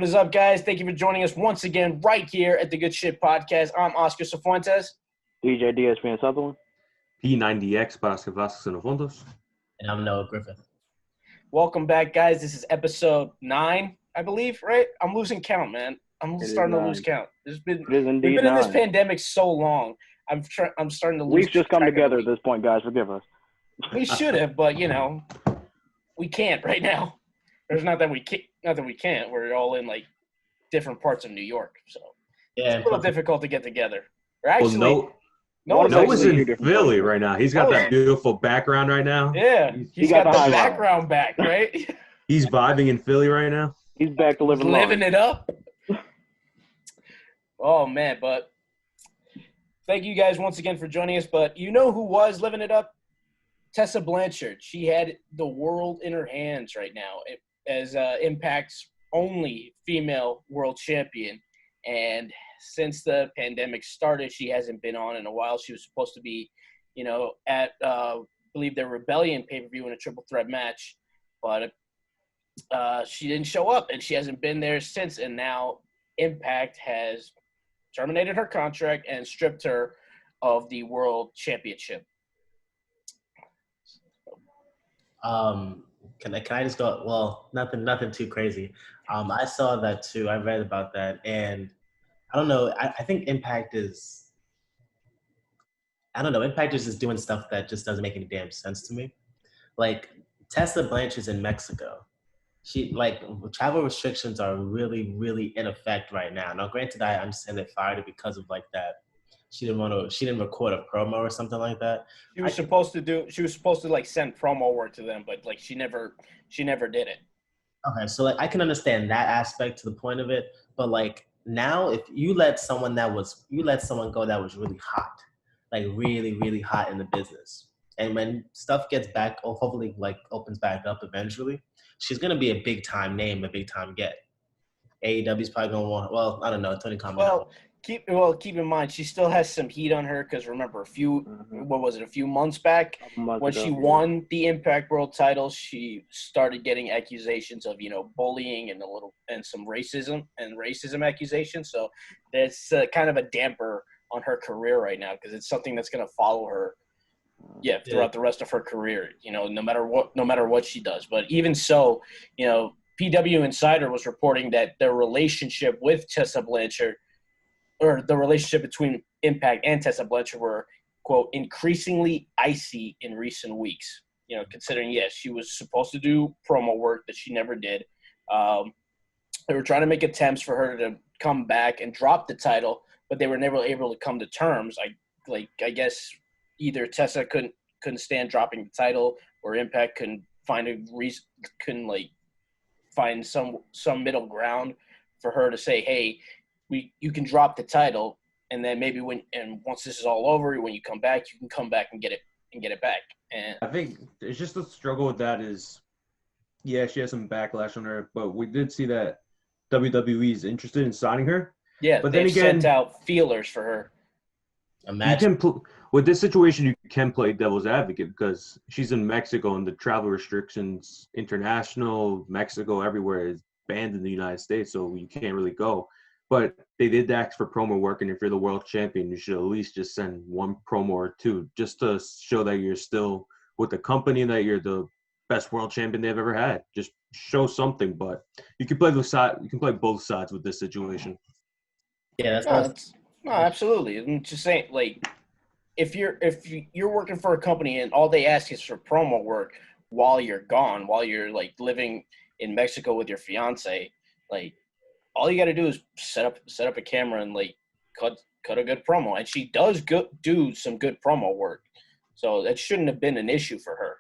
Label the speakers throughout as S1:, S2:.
S1: What is up, guys? Thank you for joining us once again right here at the Good Sht Podcast. I'm Oscar Cifuentes.
S2: DJ DSP Sutherland.
S3: P90X para Vasquez en Fondos.
S4: And I'm Noah Griffith.
S1: Welcome back, guys. This is episode 9, I believe, right? I'm losing count, man. I'm starting to lose count. We've been in this pandemic so long. I'm starting to lose.
S2: We've just come together at this point, guys. Forgive us.
S1: We should have, but we can't right now. There's not that we can't. We're all in like different parts of New York, so
S4: yeah,
S1: it's a little difficult to get together. Or actually,
S3: Noah's in Philly right now. He's got that beautiful background right now.
S1: Yeah, he's got the background back, right?
S3: He's vibing in Philly right now.
S2: He's back to living
S1: it up. Oh man, but thank you guys once again for joining us. But you know who was living it up? Tessa Blanchard. She had the world in her hands right now as Impact's only female world champion. And since the pandemic started, she hasn't been on in a while. She was supposed to be, at, I believe, the Rebellion pay-per-view in a triple threat match. But she didn't show up, and she hasn't been there since. And now Impact has terminated her contract and stripped her of the world championship.
S4: Can I just go? Well, nothing too crazy. I saw that too. I read about that, and I don't know. I think Impact is. I don't know. Impact is just doing stuff that just doesn't make any damn sense to me. Like Tessa Blanchard's in Mexico. Travel restrictions are really, really in effect right now. Now, granted, I understand they fired her because of like that. She didn't record a promo or something like that.
S1: She was supposed to like send promo work to them, but like she never did it.
S4: Okay, so like I can understand that aspect to the point of it, but like now if you let someone go that was really hot, like really, really hot in the business, and when stuff gets back, or hopefully like opens back up eventually, she's gonna be a big time name, a big time get. AEW's probably gonna want. Well, I don't know. Tony Khan.
S1: Keep in mind, she still has some heat on her because remember a few months back when she won the Impact World title, she started getting accusations of bullying and some racism accusations. So that's kind of a damper on her career right now because it's something that's going to follow her, throughout the rest of her career. No matter what she does. But even so, PW Insider was reporting that their relationship with Tessa Blanchard, or the relationship between Impact and Tessa Blanchard, were, quote, increasingly icy in recent weeks. Considering, yes, she was supposed to do promo work that she never did. They were trying to make attempts for her to come back and drop the title, but they were never able to come to terms. I guess either Tessa couldn't stand dropping the title, or Impact couldn't find a reason, find some middle ground for her to say, hey, you can drop the title, and then maybe once this is all over, when you come back, you can come back and get it back. And
S3: I think it's just the struggle with that is, she has some backlash on her, but we did see that WWE is interested in signing her.
S1: Yeah, but then again, sent out feelers for her.
S4: Imagine
S3: with this situation, you can play devil's advocate because she's in Mexico and the travel restrictions, international, Mexico, everywhere is banned in the United States, so you can't really go. But they did ask for promo work, and if you're the world champion, you should at least just send one promo or two just to show that you're still with the company, that you're the best world champion they've ever had. Just show something, but you can play both sides with this situation.
S4: Yeah,
S1: no, absolutely. I'm just saying, like, if you're working for a company and all they ask is for promo work while you're gone, while you're like living in Mexico with your fiance, like, all you got to do is set up a camera and like cut a good promo, and she does do some good promo work, so that shouldn't have been an issue for her.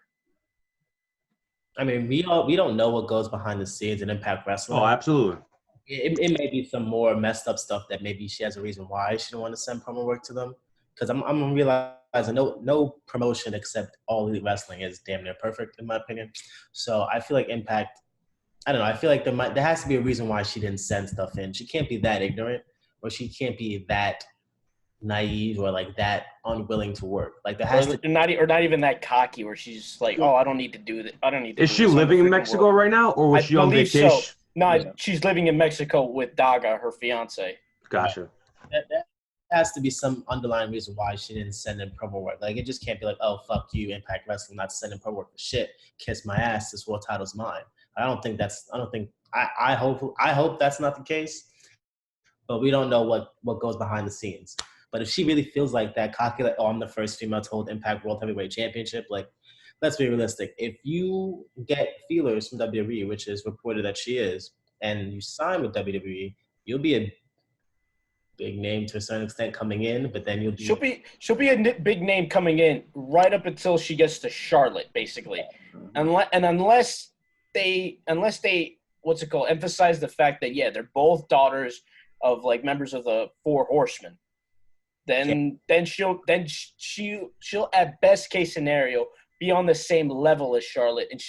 S4: I mean, we don't know what goes behind the scenes in Impact Wrestling.
S3: Oh, absolutely.
S4: It may be some more messed up stuff that maybe she has a reason why she didn't want to send promo work to them. Because I'm realizing no promotion except All Elite Wrestling is damn near perfect in my opinion. So I feel like Impact. I don't know. I feel like there has to be a reason why she didn't send stuff in. She can't be that ignorant, or she can't be that naive, or like that unwilling to work. Like there has to
S1: not even that cocky, where she's like, "Oh, I don't need to do that. I don't need to."
S3: Is she living in Mexico right now, or was she on vacation?
S1: No, she's living in Mexico with Daga, her fiance.
S3: Gotcha.
S4: That has to be some underlying reason why she didn't send in promo work. Like, it just can't be like, oh, fuck you, Impact Wrestling, not sending promo work. Shit, kiss my ass, this world title's mine. I hope that's not the case, but we don't know what goes behind the scenes. But if she really feels like that, cocky, like, oh, I'm the first female to hold Impact World Heavyweight Championship, like, let's be realistic. If you get feelers from WWE, which is reported that she is, and you sign with WWE, you'll be a big name to a certain extent coming in, but then she'll
S1: be a big name coming in right up until she gets to Charlotte, basically, unless they emphasize the fact that they're both daughters of like members of the Four Horsemen. Then she'll at best case scenario be on the same level as Charlotte, and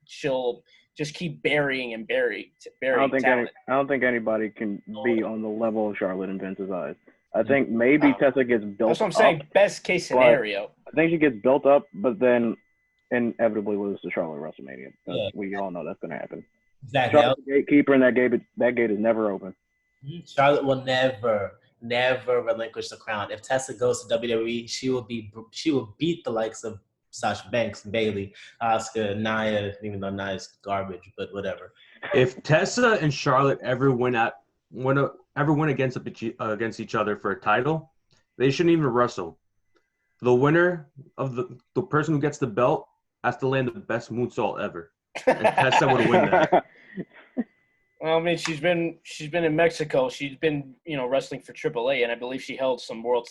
S1: she'll just keep burying talent.
S2: I don't think anybody can be on the level of Charlotte in Vince's eyes. I think maybe Tessa gets built up.
S1: That's what I'm saying. Best case scenario.
S2: I think she gets built up, but then inevitably loses to Charlotte at WrestleMania. We all know that's going to happen.
S4: Exactly.
S2: Charlotte's the gatekeeper, and that gate is never open.
S4: Charlotte will never relinquish the crown. If Tessa goes to WWE, she will beat the likes of Sasha Banks, Bayley, Asuka, Nia, even though Nia's garbage, but whatever.
S3: If Tessa and Charlotte ever win against each other for a title, they shouldn't even wrestle. The winner of the person who gets the belt has to land the best moonsault ever. And Tessa would win that.
S1: Well, I mean, she's been in Mexico. She's been, wrestling for AAA, and I believe she held some world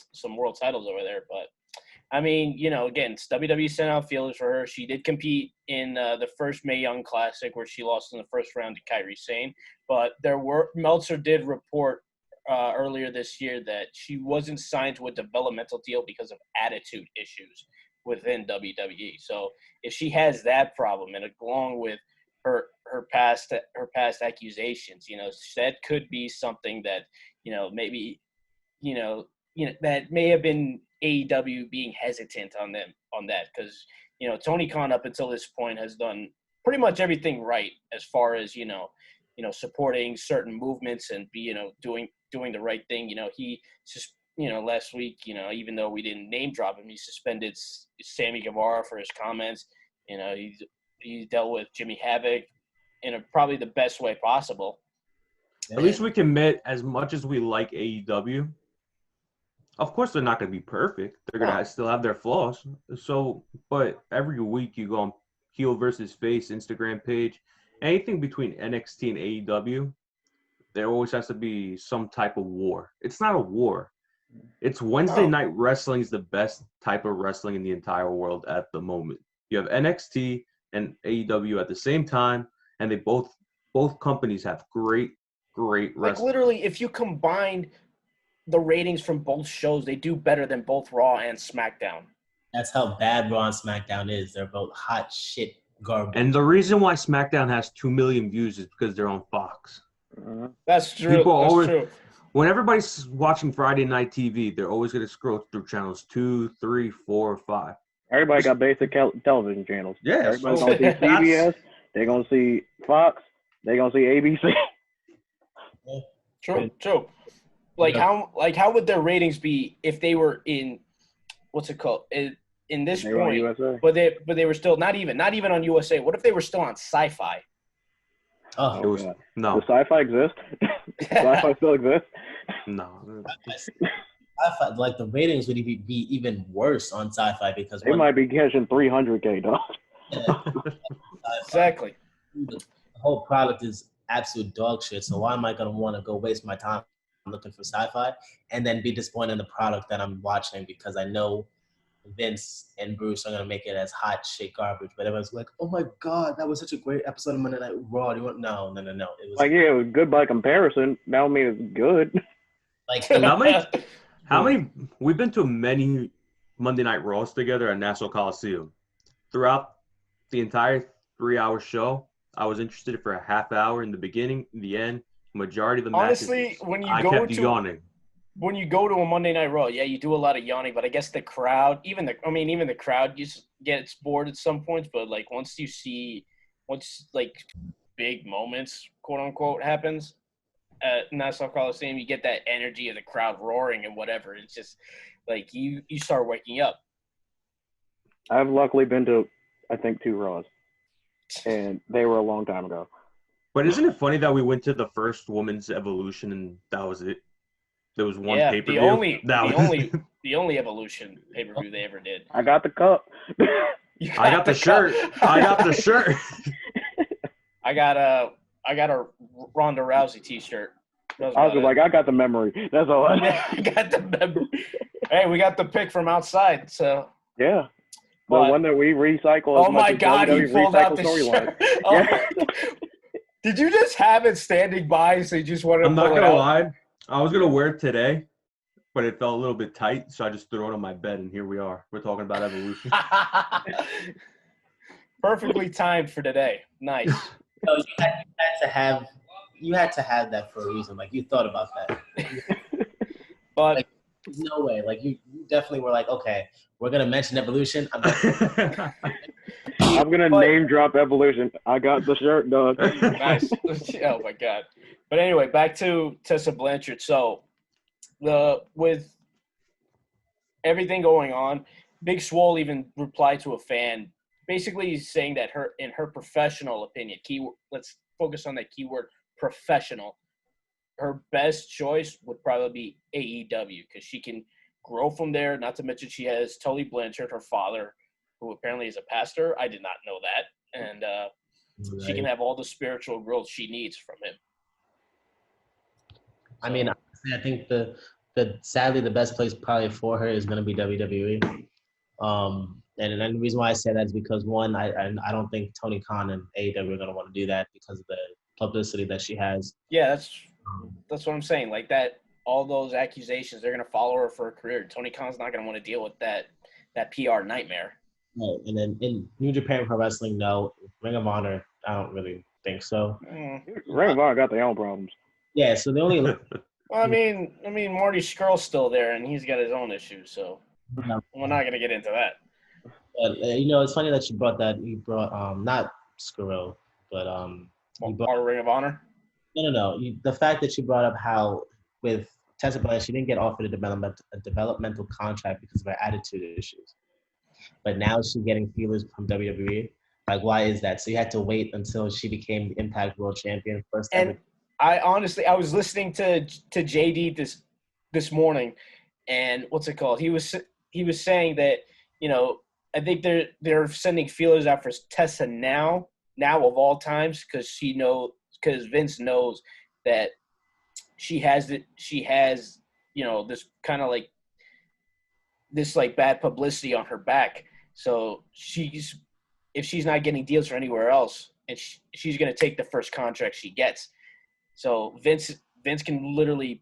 S1: titles over there. But I mean, again, it's WWE sent out feelers for her. She did compete in the first Mae Young Classic, where she lost in the first round to Kairi Sane. But Meltzer did report earlier this year that she wasn't signed to a developmental deal because of attitude issues within WWE. So if she has that problem, and along with her past accusations, that could be something that maybe that may have been AEW being hesitant on that, because Tony Khan up until this point has done pretty much everything right as far as supporting certain movements and doing the right thing. He just last week, even though we didn't name drop him, he suspended Sammy Guevara for his comments. He dealt with Jimmy Havoc in probably the best way possible.
S3: At least we can admit, as much as we like AEW, of course they're not going to be perfect. They're going to still have their flaws. So, but every week you go on heel versus face Instagram page, anything between NXT and AEW, there always has to be some type of war. It's not a war. It's Wednesday night wrestling is the best type of wrestling in the entire world at the moment. You have NXT and AEW at the same time, and they both companies have great wrestling.
S1: Like literally, if you combine the ratings from both shows, they do better than both Raw and SmackDown.
S4: That's how bad Raw and SmackDown is. They're both hot shit garbage.
S3: And the reason why SmackDown has 2 million views is because they're on Fox.
S1: That's true. True.
S3: When everybody's watching Friday Night TV, they're always going to scroll through channels 2, 3, 4, 5.
S2: Everybody got basic television channels.
S3: Yeah.
S2: Everybody's going to see CBS. They're going to see Fox. They're going to see ABC.
S1: True. How would their ratings be if they were in what's it called in this
S2: they
S1: point? But they were still not even on USA. What if they were still on Sci-Fi?
S3: No.
S2: Does Sci-Fi exist? Sci-Fi still exists?
S3: No.
S4: Sci-Fi, like the ratings would be even worse on Sci-Fi because
S2: they might be catching 300K, dog.
S1: Exactly.
S4: The whole product is absolute dog shit. So why am I gonna want to go waste my time looking for Sci-Fi and then be disappointed in the product that I'm watching because I know Vince and Bruce are gonna make it as hot shit garbage? But everyone's like, "Oh my god, that was such a great episode of Monday Night Raw." Do you want? No. It was
S2: it was good by comparison. That don't mean it's good.
S4: Like
S3: how many? We've been to many Monday Night Raws together at Nassau Coliseum. Throughout the entire 3-hour show, I was interested for a half hour in the beginning, in the end. Majority of the matches,
S1: honestly, when
S3: I kept yawning.
S1: When you go to a Monday Night Raw, you do a lot of yawning, but I guess the crowd, even the crowd gets bored at some points, but like once big moments, quote unquote, happens at Nassau Coliseum, you get that energy of the crowd roaring and whatever. It's just like you start waking up.
S2: I've luckily been to, I think, 2 Raws, and they were a long time ago.
S3: But isn't it funny that we went to the first Women's Evolution and that was it? There was one pay-per-view.
S1: The only Evolution pay-per-view they ever did.
S2: I got the cup.
S3: I got the shirt. I got the shirt.
S1: I got a Ronda Rousey T-shirt.
S2: I was like, I got the memory. That's all I
S1: got the memory. Hey, we got the pick from outside, so.
S2: Yeah. The one that we recycle.
S1: Oh my God, he pulled out the shirt. Yeah. Did you just have it standing by so you just wanted to
S3: I'm not going to lie. I was going to wear it today, but it felt a little bit tight, so I just threw it on my bed, and here we are. We're talking about Evolution.
S1: Perfectly timed for today. Nice.
S4: So you had to have that for a reason. Like, you thought about that.
S1: But
S4: like, there's no way. Like, you definitely were like, okay, we're going to mention Evolution. I'm
S2: going to name drop Evolution. I got the shirt, dog.
S1: Nice. Oh, my God. But anyway, back to Tessa Blanchard. So, with everything going on, Big Swole even replied to a fan, basically saying that in her professional opinion, let's focus on that keyword, professional, her best choice would probably be AEW because she can grow from there. Not to mention she has Tully Blanchard, her father, who apparently is a pastor. I did not know that. And
S4: right.
S1: She can have all the spiritual growth she needs from him.
S4: I mean, I think sadly the best place probably for her is going to be WWE. And the reason why I say that is because, one, I don't think Tony Khan and AEW are going to want to do that because of the publicity that she has.
S1: Yeah, that's what I'm saying. Like that, all those accusations, they're going to follow her for a career. Tony Khan's not going to want to deal with that PR nightmare.
S4: Right. And then in New Japan Pro Wrestling, no. Ring of Honor, I don't really think so.
S2: Ring of Honor got their own problems.
S4: Yeah, so the only.
S1: Well, I mean, Marty Scurll's still there, and he's got his own issues. So we're not going to get into that.
S4: But it's funny that you brought that. You brought not Scurll, but
S1: Ring of Honor.
S4: No. The fact that you brought up how with Tessa Blanchard, she didn't get offered a developmental contract because of her attitude issues, but now she's getting feelers from WWE. Like, why is that? So you had to wait until she became the Impact World Champion first.
S1: And I was listening to JD this morning, and what's it called? He was saying that I think they're sending feelers out for Tessa now of all times because Vince knows that she has this kind of like this like bad publicity on her back. So if she's not getting deals for anywhere else, and she's going to take the first contract she gets. So Vince can literally,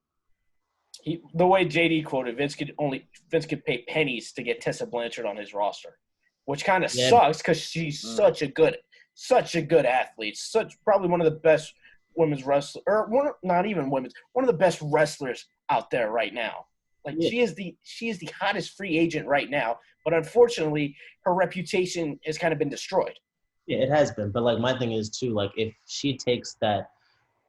S1: the way JD quoted, Vince could pay pennies to get Tessa Blanchard on his roster, which kind of sucks because she's such a good athlete, probably one of the best women's wrestlers, or not even women's, one of the best wrestlers out there right now. Like she is the hottest free agent right now, but unfortunately her reputation has kind of been destroyed.
S4: Yeah, it has been. But like my thing is too, like if she takes that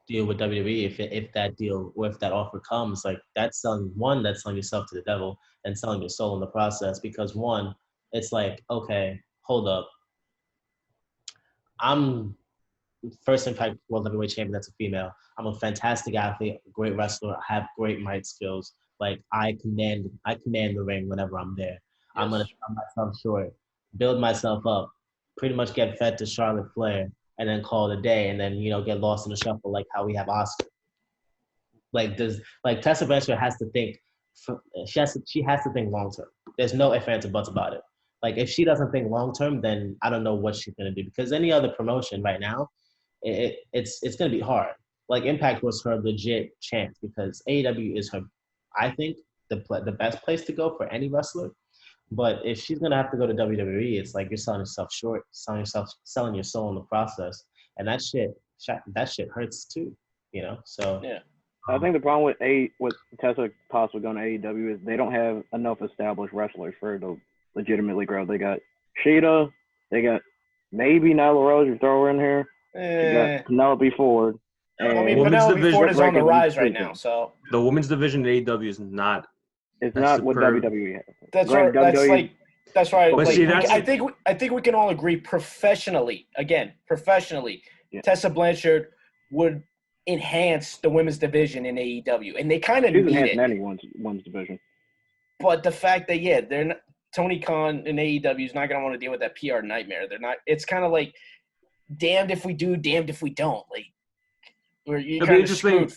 S4: deal with WWE, if that deal or if that offer comes, like that's selling yourself to the devil and selling your soul in the process. Because one, it's like, okay, hold up, I'm first Impact World Heavyweight Champion. That's a female. I'm a fantastic athlete, a great wrestler. I have great mic skills. Like I command the ring whenever I'm there. Yes. I'm gonna sell myself short, build myself up, pretty much get fed to Charlotte Flair, and then call it a day, and then get lost in the shuffle like how we have Oscar. Like Tessa Blanchard has to think. She has to think long term. There's no ifs, ands, or buts about it. Like if she doesn't think long term, then I don't know what she's gonna do, because any other promotion right now, it's gonna be hard. Like Impact was her legit chance because AEW is her, I think, the best place to go for any wrestler. But if she's gonna have to go to WWE, it's like you're selling yourself short, selling your soul in the process, and that shit hurts too. So
S1: yeah.
S2: I think the problem with Tessa possibly going to AEW is they don't have enough established wrestlers for her to legitimately grow. They got Sheeta, they got maybe Nyla Rose, you throw her in here. You got Penelope Ford.
S1: I mean, Penelope Ford is on the rise right now. So
S3: the women's division in AEW is not.
S2: It's not what WWE has.
S1: That's right. That's right.
S3: But see,
S1: I think we can all agree professionally. Yeah. Tessa Blanchard would enhance the women's division in AEW, and they kind of need it.
S2: Anyone's division.
S1: But the fact that they're not, Tony Khan in AEW is not going to want to deal with that PR nightmare. They're not. It's kind of like damned if we do, damned if we don't. Like
S3: it'll be interesting.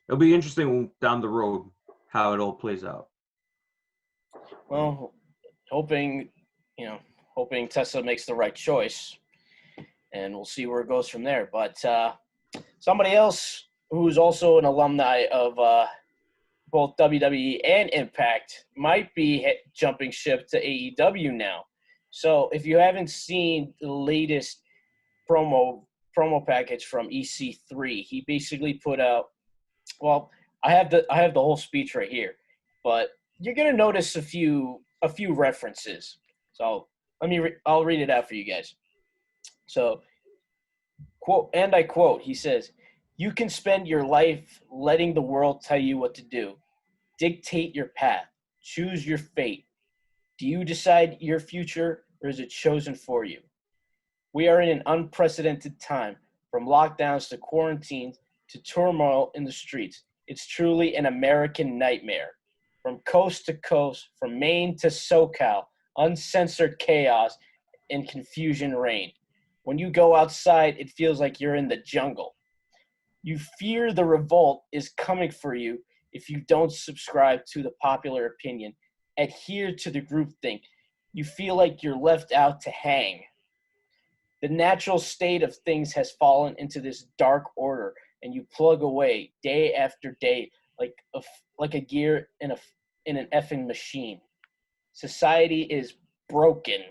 S3: It'll be interesting down the road how it all plays out.
S1: Well, hoping Tessa makes the right choice, and we'll see where it goes from there. But somebody else who's also an alumni of both WWE and Impact might be jumping ship to AEW now. So if you haven't seen the latest promo package from EC3, he basically put out. Well, I have the whole speech right here, but you're gonna notice a few references. So I'll read it out for you guys. So, quote, and I quote, he says, "You can spend your life letting the world tell you what to do, dictate your path, choose your fate. Do you decide your future, or is it chosen for you? We are in an unprecedented time, from lockdowns to quarantines to turmoil in the streets. It's truly an American nightmare. From coast to coast, from Maine to SoCal, uncensored chaos and confusion reign. When you go outside, it feels like you're in the jungle. You fear the revolt is coming for you if you don't subscribe to the popular opinion, adhere to the groupthink. You feel like you're left out to hang. The natural state of things has fallen into this dark order, and you plug away day after day like a gear in an effing machine. Society is broken.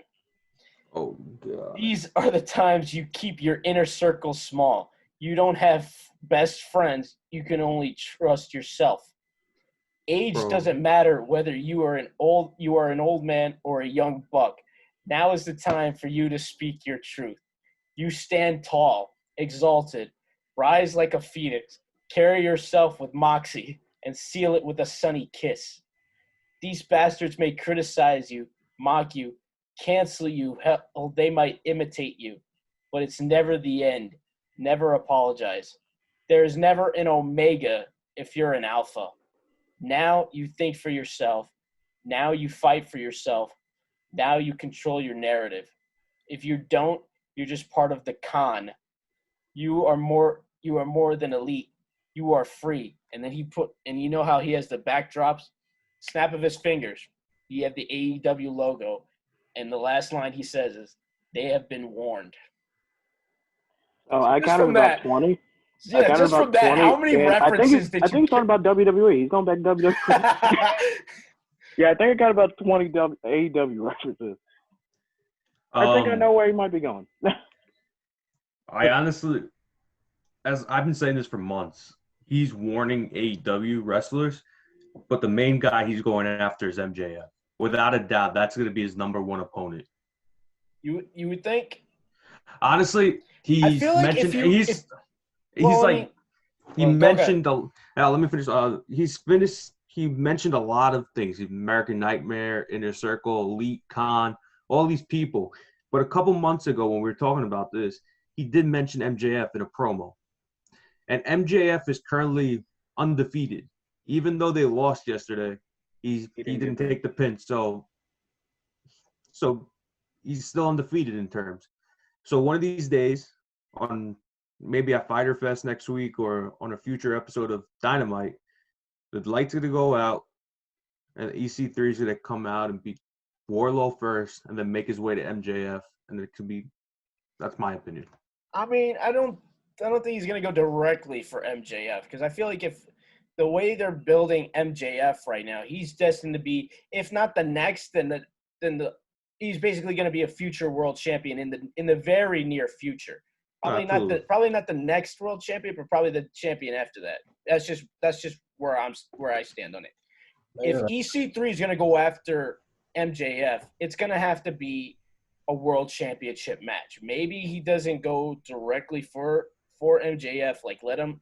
S3: Oh, God.
S1: These are the times you keep your inner circle small. You don't have best friends. You can only trust yourself. Age doesn't matter whether you are an old man or a young buck. Now is the time for you to speak your truth. You stand tall, exalted, rise like a phoenix, carry yourself with moxie, and seal it with a sunny kiss. These bastards may criticize you, mock you, cancel you, hell, they might imitate you, but it's never the end. Never apologize. There is never an omega if you're an alpha. Now you think for yourself. Now you fight for yourself. Now you control your narrative. If you don't, you're just part of the con. You are more than elite. You are free. And then you know how he has the backdrops? Snap of his fingers. You have the AEW logo. And the last line he says is, "They have been warned."
S2: Oh, I counted about 20.
S1: Yeah, just from that, 20. How many references
S2: I think he's talking about WWE. He's going back to WWE. Yeah, I think I got about 20 AEW references. I think I know where he might be going.
S3: I honestly, as I've been saying this for months, he's warning AEW wrestlers, but the main guy he's going after is MJF. Without a doubt, that's going to be his number one opponent.
S1: You would think?
S3: Honestly, he's mentioned. Let me finish. He mentioned a lot of things: American Nightmare, Inner Circle, Elite, Con, all these people. But a couple months ago, when we were talking about this, he did mention MJF in a promo, and MJF is currently undefeated, even though they lost yesterday. He didn't take the pin, so he's still undefeated in terms. So one of these days, on maybe at Fyter Fest next week or on a future episode of Dynamite, the light's gonna go out, and EC3 is gonna come out and beat Wardlow first, and then make his way to MJF, and it could be. That's my opinion.
S1: I mean, I don't think he's gonna go directly for MJF because I feel like if the way they're building MJF right now, he's destined to be, if not the next, then he's basically going to be a future world champion in the very near future. Probably not the next world champion, but probably the champion after that. That's just where I stand on it. If EC3 is going to go after MJF, it's going to have to be a world championship match. Maybe he doesn't go directly for MJF. Like, let him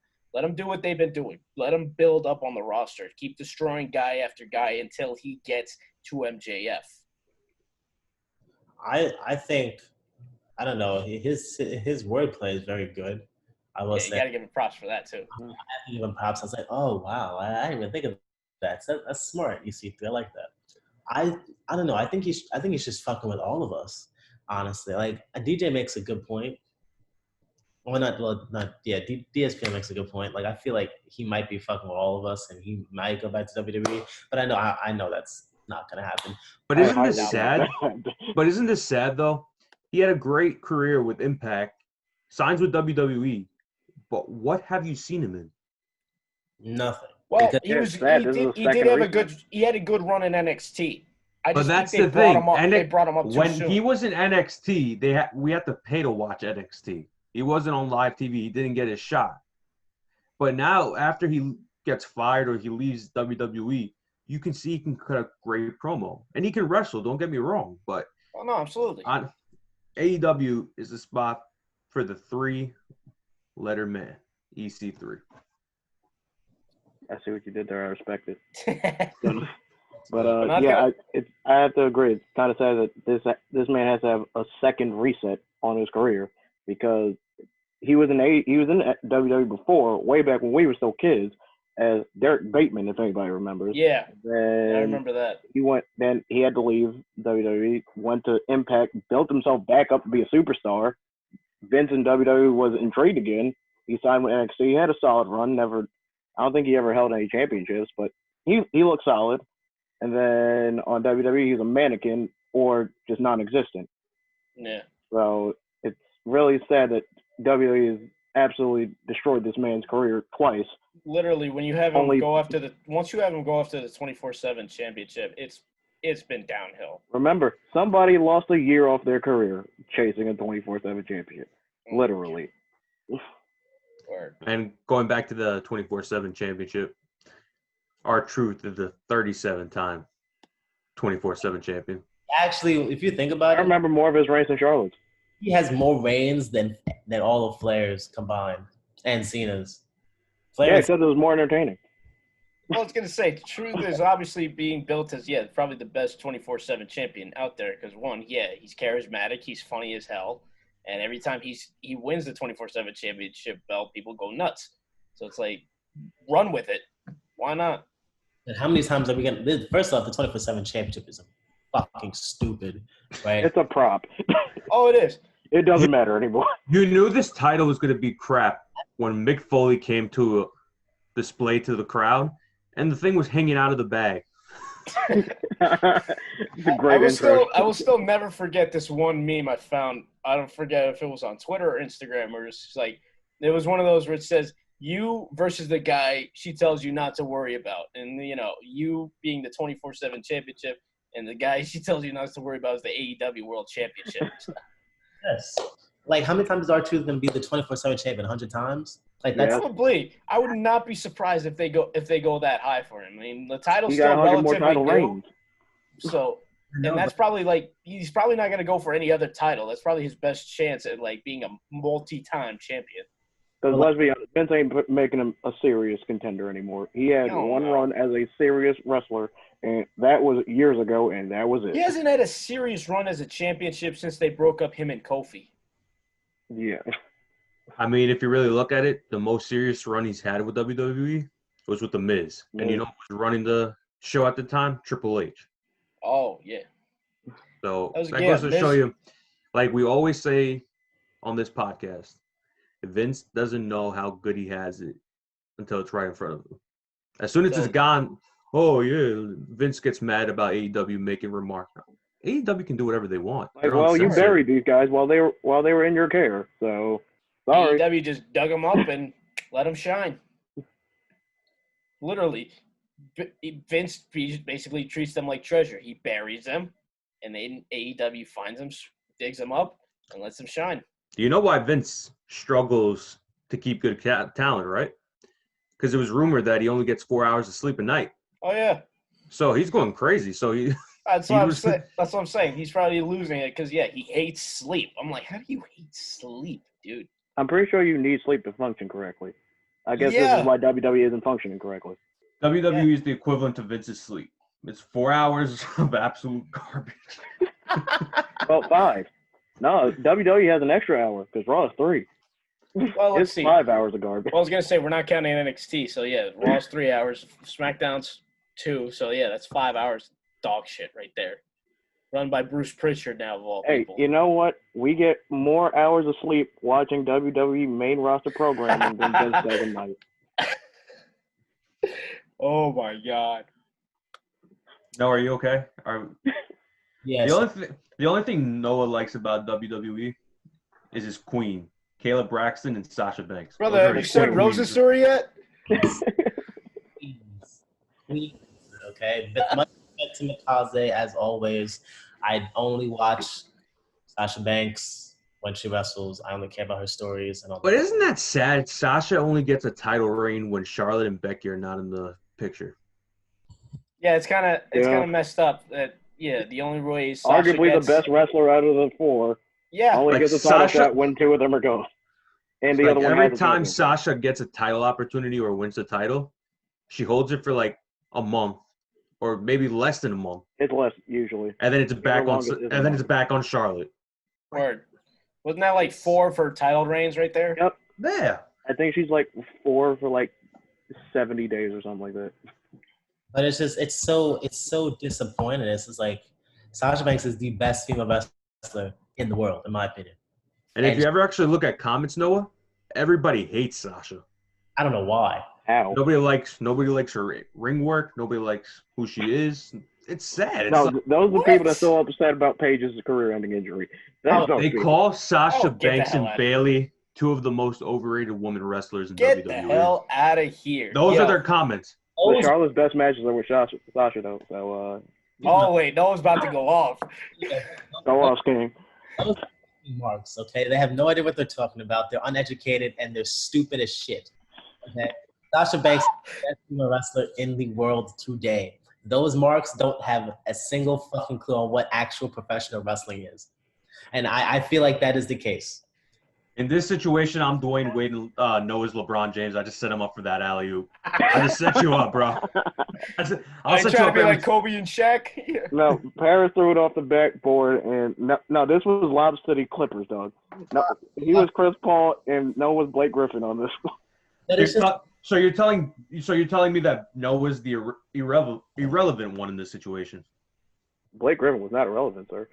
S1: do what they've been doing. Let him build up on the roster. Keep destroying guy after guy until he gets to MJF.
S4: I think, I don't know, his wordplay is very good. I will say.
S1: You got to give him props for that, too.
S4: I have to give him props. I was like, oh, wow, I didn't even think of that. That's smart, EC3. I like that. I don't know. I think he's just fucking with all of us, honestly. Like, DJ makes a good point. DSP makes a good point. Like, I feel like he might be fucking with all of us, and he might go back to WWE. But I know that's not gonna happen.
S3: But isn't this sad? But isn't this sad though? He had a great career with Impact, signs with WWE, but what have you seen him in?
S4: Nothing.
S1: Well, he had a good run in NXT.
S3: But that's the thing.
S1: They brought him up too
S3: when
S1: soon.
S3: he was in NXT, we had to pay to watch NXT. He wasn't on live TV. He didn't get his shot. But now, after he gets fired or he leaves WWE, you can see he can cut a great promo. And he can wrestle, don't get me wrong. But
S1: no, absolutely.
S3: AEW is the spot for the three-letter man, EC3.
S2: I see what you did there. I respect it. But I have to agree. It's kind of sad that this man has to have a second reset on his career because he was in WWE before, way back when we were still kids, as Derek Bateman, if anybody remembers.
S1: Yeah,
S2: then
S1: I remember that.
S2: Then he had to leave WWE, went to Impact, built himself back up to be a superstar. Vince in WWE was intrigued again. He signed with NXT. He had a solid run. I don't think he ever held any championships, but he looked solid. And then on WWE, he's a mannequin or just non-existent.
S1: Yeah.
S2: So it's really sad that WWE has absolutely destroyed this man's career twice.
S1: Literally, when you have him go after the 24/7 championship, it's been downhill.
S2: Remember, somebody lost a year off their career chasing a 24/7 championship. Literally.
S1: Word.
S3: And going back to the 24/7 championship, R-Truth is the 37-time 24/7 champion.
S4: Actually, if you think about it,
S2: I remember more of his reigns than Charlotte's.
S4: He has more reigns than all of Flair's combined and Cena's.
S2: Except it was more entertaining.
S1: Well, I was going to say, Truth is obviously being built as, probably the best 24/7 champion out there because, one, he's charismatic, he's funny as hell, and every time he wins the 24/7 championship belt, people go nuts. So it's like, run with it. Why not?
S4: And how many times are we going to – first off, the 24/7 championship is fucking stupid, right?
S2: It's a prop.
S1: Oh, it is.
S2: It doesn't matter anymore.
S3: You knew this title was going to be crap when Mick Foley came to display to the crowd, and the thing was hanging out of the bag.
S2: It's a great intro.
S1: I will still never forget this one meme I found. I don't forget if it was on Twitter or Instagram, or it's like it was one of those where it says you versus the guy she tells you not to worry about, and you being the 24/7 championship, and the guy she tells you not to worry about is the AEW World Championship.
S4: Yes. Like, how many times is R-Truth going to be the 24/7 champion? 100 times? Like, that's
S1: probably. I would not be surprised if they go that high for him. I mean, the title's
S2: still
S1: relatively new. So, and that's probably he's probably not going to go for any other title. That's probably his best chance at being a multi-time champion.
S2: Because let's be honest, Vince ain't making him a serious contender anymore. He had one run as a serious wrestler, and that was years ago, and that was it.
S1: He hasn't had a serious run as a championship since they broke up him and Kofi.
S2: Yeah.
S3: I mean, if you really look at it, the most serious run he's had with WWE was with The Miz. And you know who was running the show at the time? Triple H.
S1: Oh, yeah.
S3: So that goes to show you, like we always say on this podcast, Vince doesn't know how good he has it until it's right in front of him. As soon as it's gone, Vince gets mad about AEW making remarks. AEW can do whatever they want.
S2: You buried these guys while they were in your care. So sorry.
S1: AEW just dug them up and let them shine. Literally, Vince basically treats them like treasure. He buries them, and then AEW finds them, digs them up, and lets them shine.
S3: Do you know why Vince struggles to keep good talent, right? Because it was rumored that he only gets 4 hours of sleep a night.
S1: Oh, yeah.
S3: So he's going crazy. So
S1: That's what I'm saying. He's probably losing it because, yeah, he hates sleep. I'm like, how do you hate sleep, dude?
S2: I'm pretty sure you need sleep to function correctly. I guess this is why WWE isn't functioning correctly.
S3: WWE is the equivalent of Vince's sleep. It's 4 hours of absolute garbage.
S2: Well, 5. No, WWE has an extra hour because Raw is 3.
S1: Well, let's
S2: it's
S1: see.
S2: 5 hours of garbage.
S1: Well, I was going to say, we're not counting NXT, so yeah, Raw's 3 hours, SmackDown's 2, so yeah, that's 5 hours. Dog shit right there. Run by Bruce Pritchard now, of all people.
S2: Hey, you know what? We get more hours of sleep watching WWE main roster programming than Vince does a night.
S1: Oh, my God.
S3: No, are you okay?
S4: Yes.
S3: The only thing Noah likes about WWE is his queen, Kayla Braxton and Sasha Banks.
S1: Brother, have you seen Rose's story yet?
S4: Queens. Okay. But much respect to Mikaze, as always. I only watch Sasha Banks when she wrestles. I only care about her stories and all.
S3: But isn't that sad? Sasha only gets a title reign when Charlotte and Becky are not in the picture.
S1: Yeah, it's kind of messed up. That the only way Sasha
S2: arguably the best wrestler out of the 4.
S1: Yeah,
S2: only gets a title shot when 2 of them are gone. And the other one
S3: every time Sasha gets a title opportunity or wins the title, she holds it for like a month or maybe less than a month.
S2: It's less usually.
S3: And then it's back on Charlotte.
S1: Word. Wasn't that like 4 for title reigns right there?
S2: Yep.
S3: Yeah.
S2: I think she's like 4 for like 70 days or something like that.
S4: But it's so disappointing. It's just like Sasha Banks is the best female wrestler in the world, in my opinion.
S3: And if you ever actually look at comments, Noah, everybody hates Sasha.
S4: I don't know why.
S2: How?
S3: Nobody likes her ring work. Nobody likes who she is. It's sad.
S2: Those are the people that are so upset about Paige's career-ending injury.
S3: They call Sasha Banks and Bayley 2 of the most overrated women wrestlers in WWE.
S1: Get the hell out of here.
S3: Those are their comments.
S2: But Charlotte's best matches are with Sasha though. So.
S1: Wait, Noah's about to go off.
S2: Go off, King.
S4: Marks, okay? They have no idea what they're talking about. They're uneducated and they're stupid as shit. Okay? Sasha Banks is the best female wrestler in the world today. Those marks don't have a single fucking clue on what actual professional wrestling is. And I feel like that is the case.
S3: In this situation, I'm Dwayne Wade, Noah's LeBron James. I just set him up for that alley-oop. I just set you up, bro.
S1: I'll set you up to be like Kobe and Shaq.
S2: No, Paris threw it off the backboard, and no, this was Lob City Clippers, dog. No, he was Chris Paul, and Noah was Blake Griffin on this one.
S3: So you're telling me that Noah's the irrelevant one in this situation?
S2: Blake Griffin was not irrelevant, sir.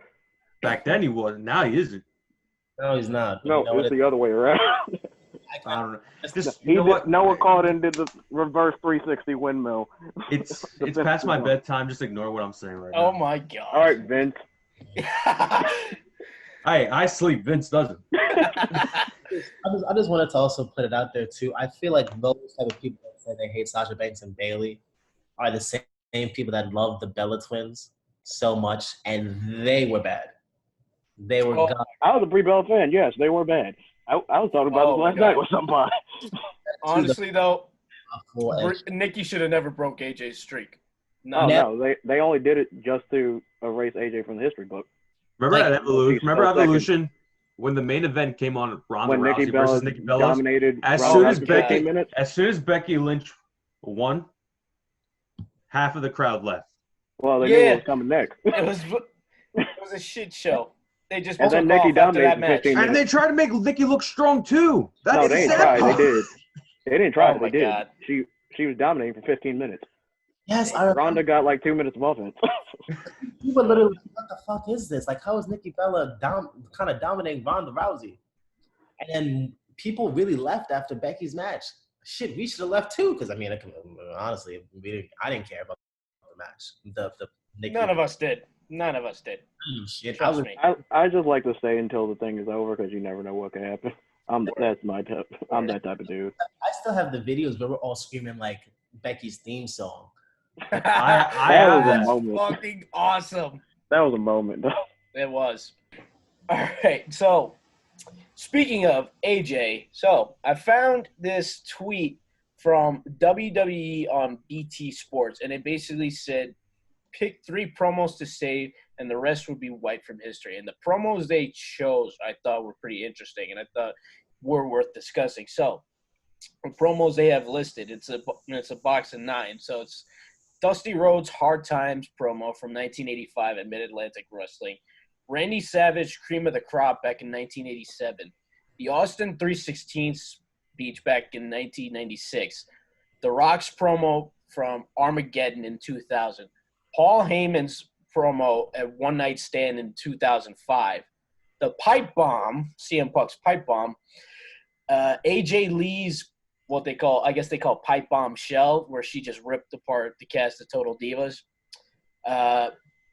S3: Back then he was. Now he isn't.
S4: No, he's not.
S2: No, it's the other way around.
S3: I don't know.
S2: Noah called and did the reverse 360 windmill.
S3: It's past my bedtime. Just ignore what I'm saying right now.
S1: Oh, my God.
S2: All right, Vince.
S3: I sleep. Vince doesn't.
S4: I just wanted to also put it out there, too. I feel like those type of people that say they hate Sasha Banks and Bayley are the same people that love the Bella Twins so much, and they were bad. They were gone.
S2: I was a Brie Bella fan. Yes, they were bad. I was talking about this last night with somebody.
S1: Honestly, though, Nikki should have never broke AJ's streak.
S2: No, they only did it just to erase AJ from the history book.
S3: Remember Evolution? When the main event came on, Ronda Rousey versus Nikki Bella
S2: dominated.
S3: As soon as Becky Lynch won, half of the crowd left.
S2: Well, they knew what was coming next.
S1: It was a shit show. They just
S2: and then Nikki dominated for 15 minutes.
S3: And they tried to make Nikki look strong too.
S2: They didn't try. They did. They didn't try.
S1: Oh
S2: they did.
S1: God.
S2: She was dominating for 15 minutes.
S4: Yes,
S2: Ronda got like 2 minutes of offense.
S4: People literally, what the fuck is this? Like, how is Nikki Bella kind of dominating Ronda Rousey? And then people really left after Becky's match. Shit, we should have left too, because I mean, honestly, I didn't care about the match. The Nikki.
S1: None of us did.
S4: Shit,
S2: I just like to stay until the thing is over because you never know what can happen. That's my type. I'm that type of dude.
S4: I still have the videos where we're all screaming like Becky's theme song.
S2: That was a moment.
S1: Fucking awesome.
S2: That was a moment.
S1: It was. All right. So, speaking of AJ, I found this tweet from WWE on BT Sports, and it basically said, pick 3 promos to save, and the rest would be wiped from history. And the promos they chose, I thought were pretty interesting, and I thought were worth discussing. So, the promos they have listed, it's a box of 9. So it's Dusty Rhodes' Hard Times promo from 1985 at Mid-Atlantic Wrestling, Randy Savage Cream of the Crop back in 1987, the Austin 316 speech back in 1996, The Rock's promo from Armageddon in 2000, Paul Heyman's promo at One Night Stand in 2005, the Pipe Bomb, CM Punk's Pipe Bomb, AJ Lee's what they call Pipe Bomb Shell, where she just ripped apart the cast of Total Divas,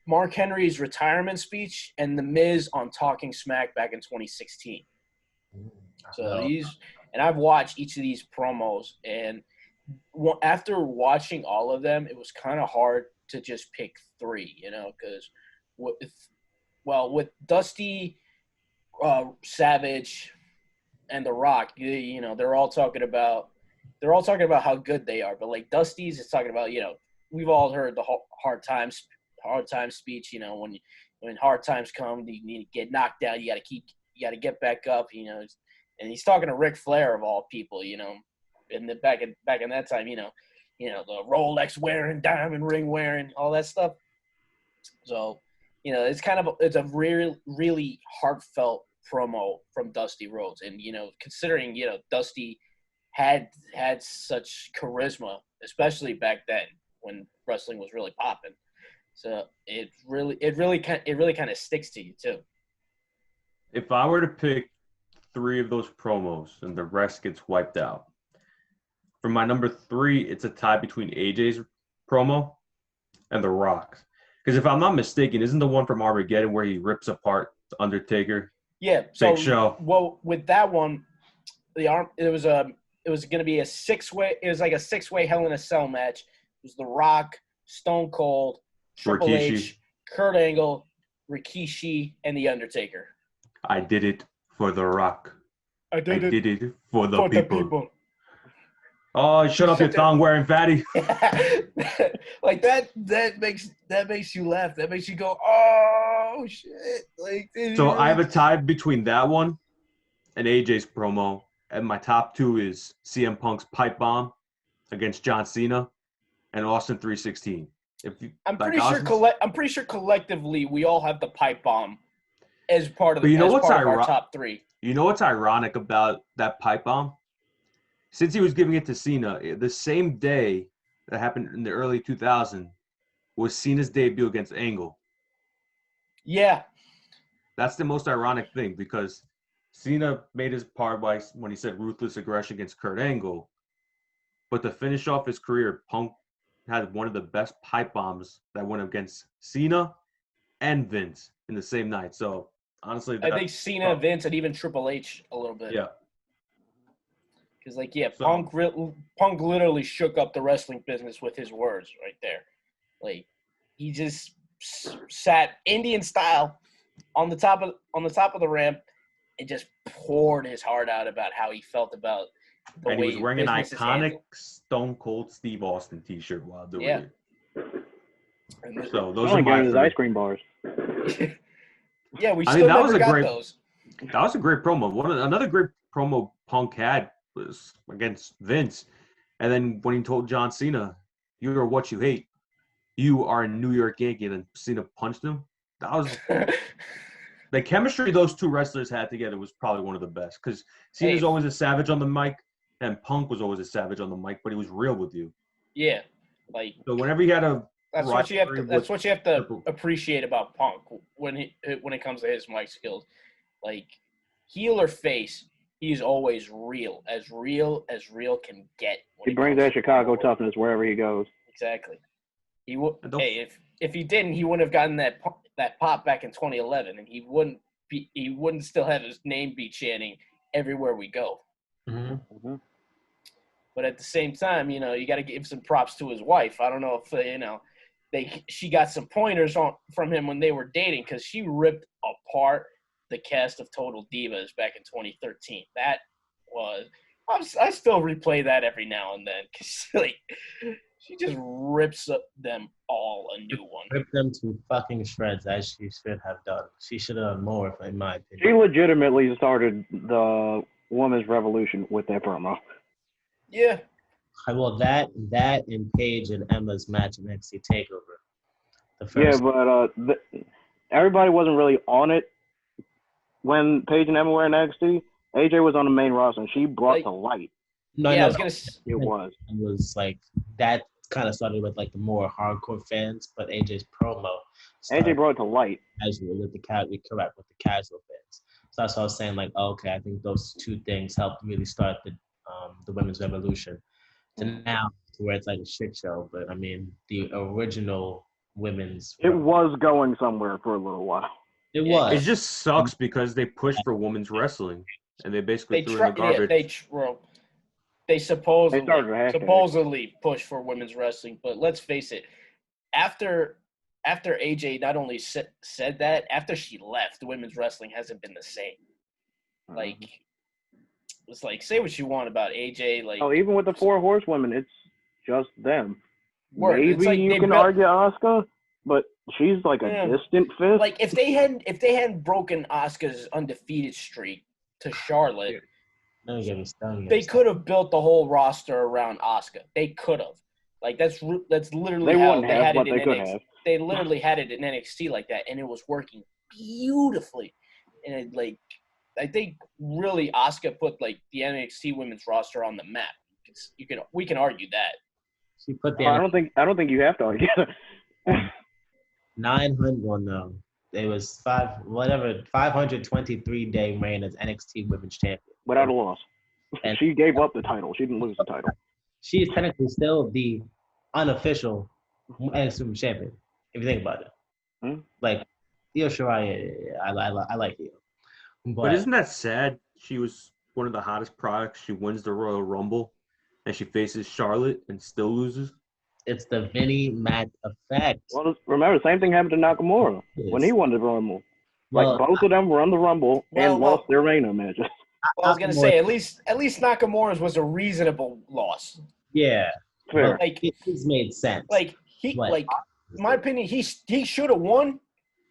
S1: Mark Henry's retirement speech, and The Miz on Talking Smack back in 2016. So and I've watched each of these promos, and after watching all of them, it was kind of hard to just pick 3, because with Dusty, Savage, and The Rock, they're all talking about how good they are. But like Dusty's is talking about, we've all heard the hard times speech. When hard times come, you need to get knocked down. You got to get back up. And he's talking to Ric Flair of all people. And back in that time, the Rolex wearing, diamond ring wearing, all that stuff. So, it's a really heartfelt promo from Dusty Rhodes. And, considering, Dusty had such charisma, especially back then when wrestling was really popping. So it really kind of sticks to you too.
S3: If I were to pick 3 of those promos and the rest gets wiped out, for my number 3, it's a tie between AJ's promo and The Rock. Because if I'm not mistaken, isn't the one from Armageddon where he rips apart the Undertaker?
S1: Yeah.
S3: Big Show.
S1: Well, with that one, it was going to be a 6-way. It was like a 6-way Hell in a Cell match. It was The Rock, Stone Cold, Triple H, Kurt Angle, Rikishi, and The Undertaker.
S3: I did it for The Rock.
S1: I did
S3: it for the people. Oh, shut up, you thong-wearing fatty.
S1: Like that makes you laugh. That makes you go, oh shit! Like.
S3: So I have a tie between that one and AJ's promo, and my top 2 is CM Punk's Pipe Bomb against John Cena and Austin 316.
S1: I'm pretty sure collectively we all have the Pipe Bomb as part of our top 3.
S3: You know what's ironic about that Pipe Bomb? Since he was giving it to Cena, the same day that happened in the early 2000s was Cena's debut against Angle.
S1: Yeah.
S3: That's the most ironic thing, because Cena made his part when he said ruthless aggression against Kurt Angle. But to finish off his career, Punk had one of the best pipe bombs that went against Cena and Vince in the same night. So, honestly,
S1: I think Cena, Vince, and even Triple H a little bit.
S3: Yeah.
S1: Because, Punk literally shook up the wrestling business with his words right there. Like, he just sat Indian style on the top of the ramp and just poured his heart out about how he felt about the
S3: and
S1: way
S3: he was wearing an iconic Stone Cold Steve Austin T-shirt while doing it. So those are my
S2: his ice cream bars.
S1: Yeah, we still never got those.
S3: That was a great promo. Another great promo Punk had was against Vince. And then when he told John Cena, "You are what you hate. You are a New York Yankee," and then Cena punched him. That was the chemistry those two wrestlers had together was probably one of the best, because Cena's always a savage on the mic, and Punk was always a savage on the mic, but he was real with you.
S1: Yeah,
S3: so whenever you had
S1: that's what you have to appreciate about Punk when it comes to his mic skills. Like, heel or face, he's always real as real can get.
S2: He brings that Chicago toughness wherever he goes.
S1: Exactly. If he didn't, he wouldn't have gotten that pop back in 2011, and he wouldn't still have his name be chanting everywhere we go.
S3: Mm-hmm. Mm-hmm.
S1: But at the same time, you got to give some props to his wife. I don't know if she got some pointers from him when they were dating, because she ripped apart the cast of Total Divas back in 2013. That was I still replay that every now and then, because She just rips them all a new one.
S4: Rip them to fucking shreds, as she should have done. She should have done more, in my opinion.
S2: She legitimately started the women's revolution with that promo.
S1: Yeah.
S4: Well, that and Paige and Emma's match in NXT TakeOver. The first.
S2: Yeah, but everybody wasn't really on it when Paige and Emma were in NXT. AJ was on the main roster, and she brought to light.
S4: No,
S1: yeah,
S4: I
S1: was gonna.
S2: It was
S4: like that. Kind of started with like the more hardcore fans, but AJ's promo.
S2: AJ brought it to light.
S4: Casual with the correct with the casual fans. So that's what I was saying. Like, okay, I think those two things helped really start the women's revolution. To now, to where it's like a shit show. But I mean, the original women's.
S2: It was going somewhere for a little while.
S4: It was.
S3: It just sucks because they pushed for women's wrestling, and they basically threw in the garbage.
S1: They supposedly push for women's wrestling, but let's face it, after AJ not only said that, after she left, women's wrestling hasn't been the same. Like, it's like, say what you want about AJ. Like,
S2: even with the 4 horsewomen, it's just them.
S1: Maybe
S2: like you can argue Asuka, but she's like a distant fifth.
S1: Like, if they hadn't broken Asuka's undefeated streak to Charlotte. They could have built the whole roster around Asuka. They could have. Like, that's literally how they had it in NXT. They literally had it in NXT like that, and it was working beautifully. And I think really Asuka put like the NXT women's roster on the map. We can argue that.
S4: She put
S2: I don't think you have to argue.
S4: 900 though. It was 523-day reign as NXT Women's Champion.
S2: Without a loss. And she gave up the title. She didn't lose the title.
S4: She is technically still the unofficial NXT Women's Champion, if you think about it. Like, Io Shirai, I like Io.
S3: But isn't that sad? She was one of the hottest products. She wins the Royal Rumble, and she faces Charlotte and still loses.
S4: It's the Vinnie Mac effect.
S2: Well, remember, the same thing happened to Nakamura when he won the Rumble. Like, both of them won the Rumble and lost their Reign matches.
S1: Well, I was gonna say at least Nakamura's was a reasonable loss.
S4: Yeah,
S2: fair.
S4: Like, it's made sense.
S1: Like, in my opinion, he should have won,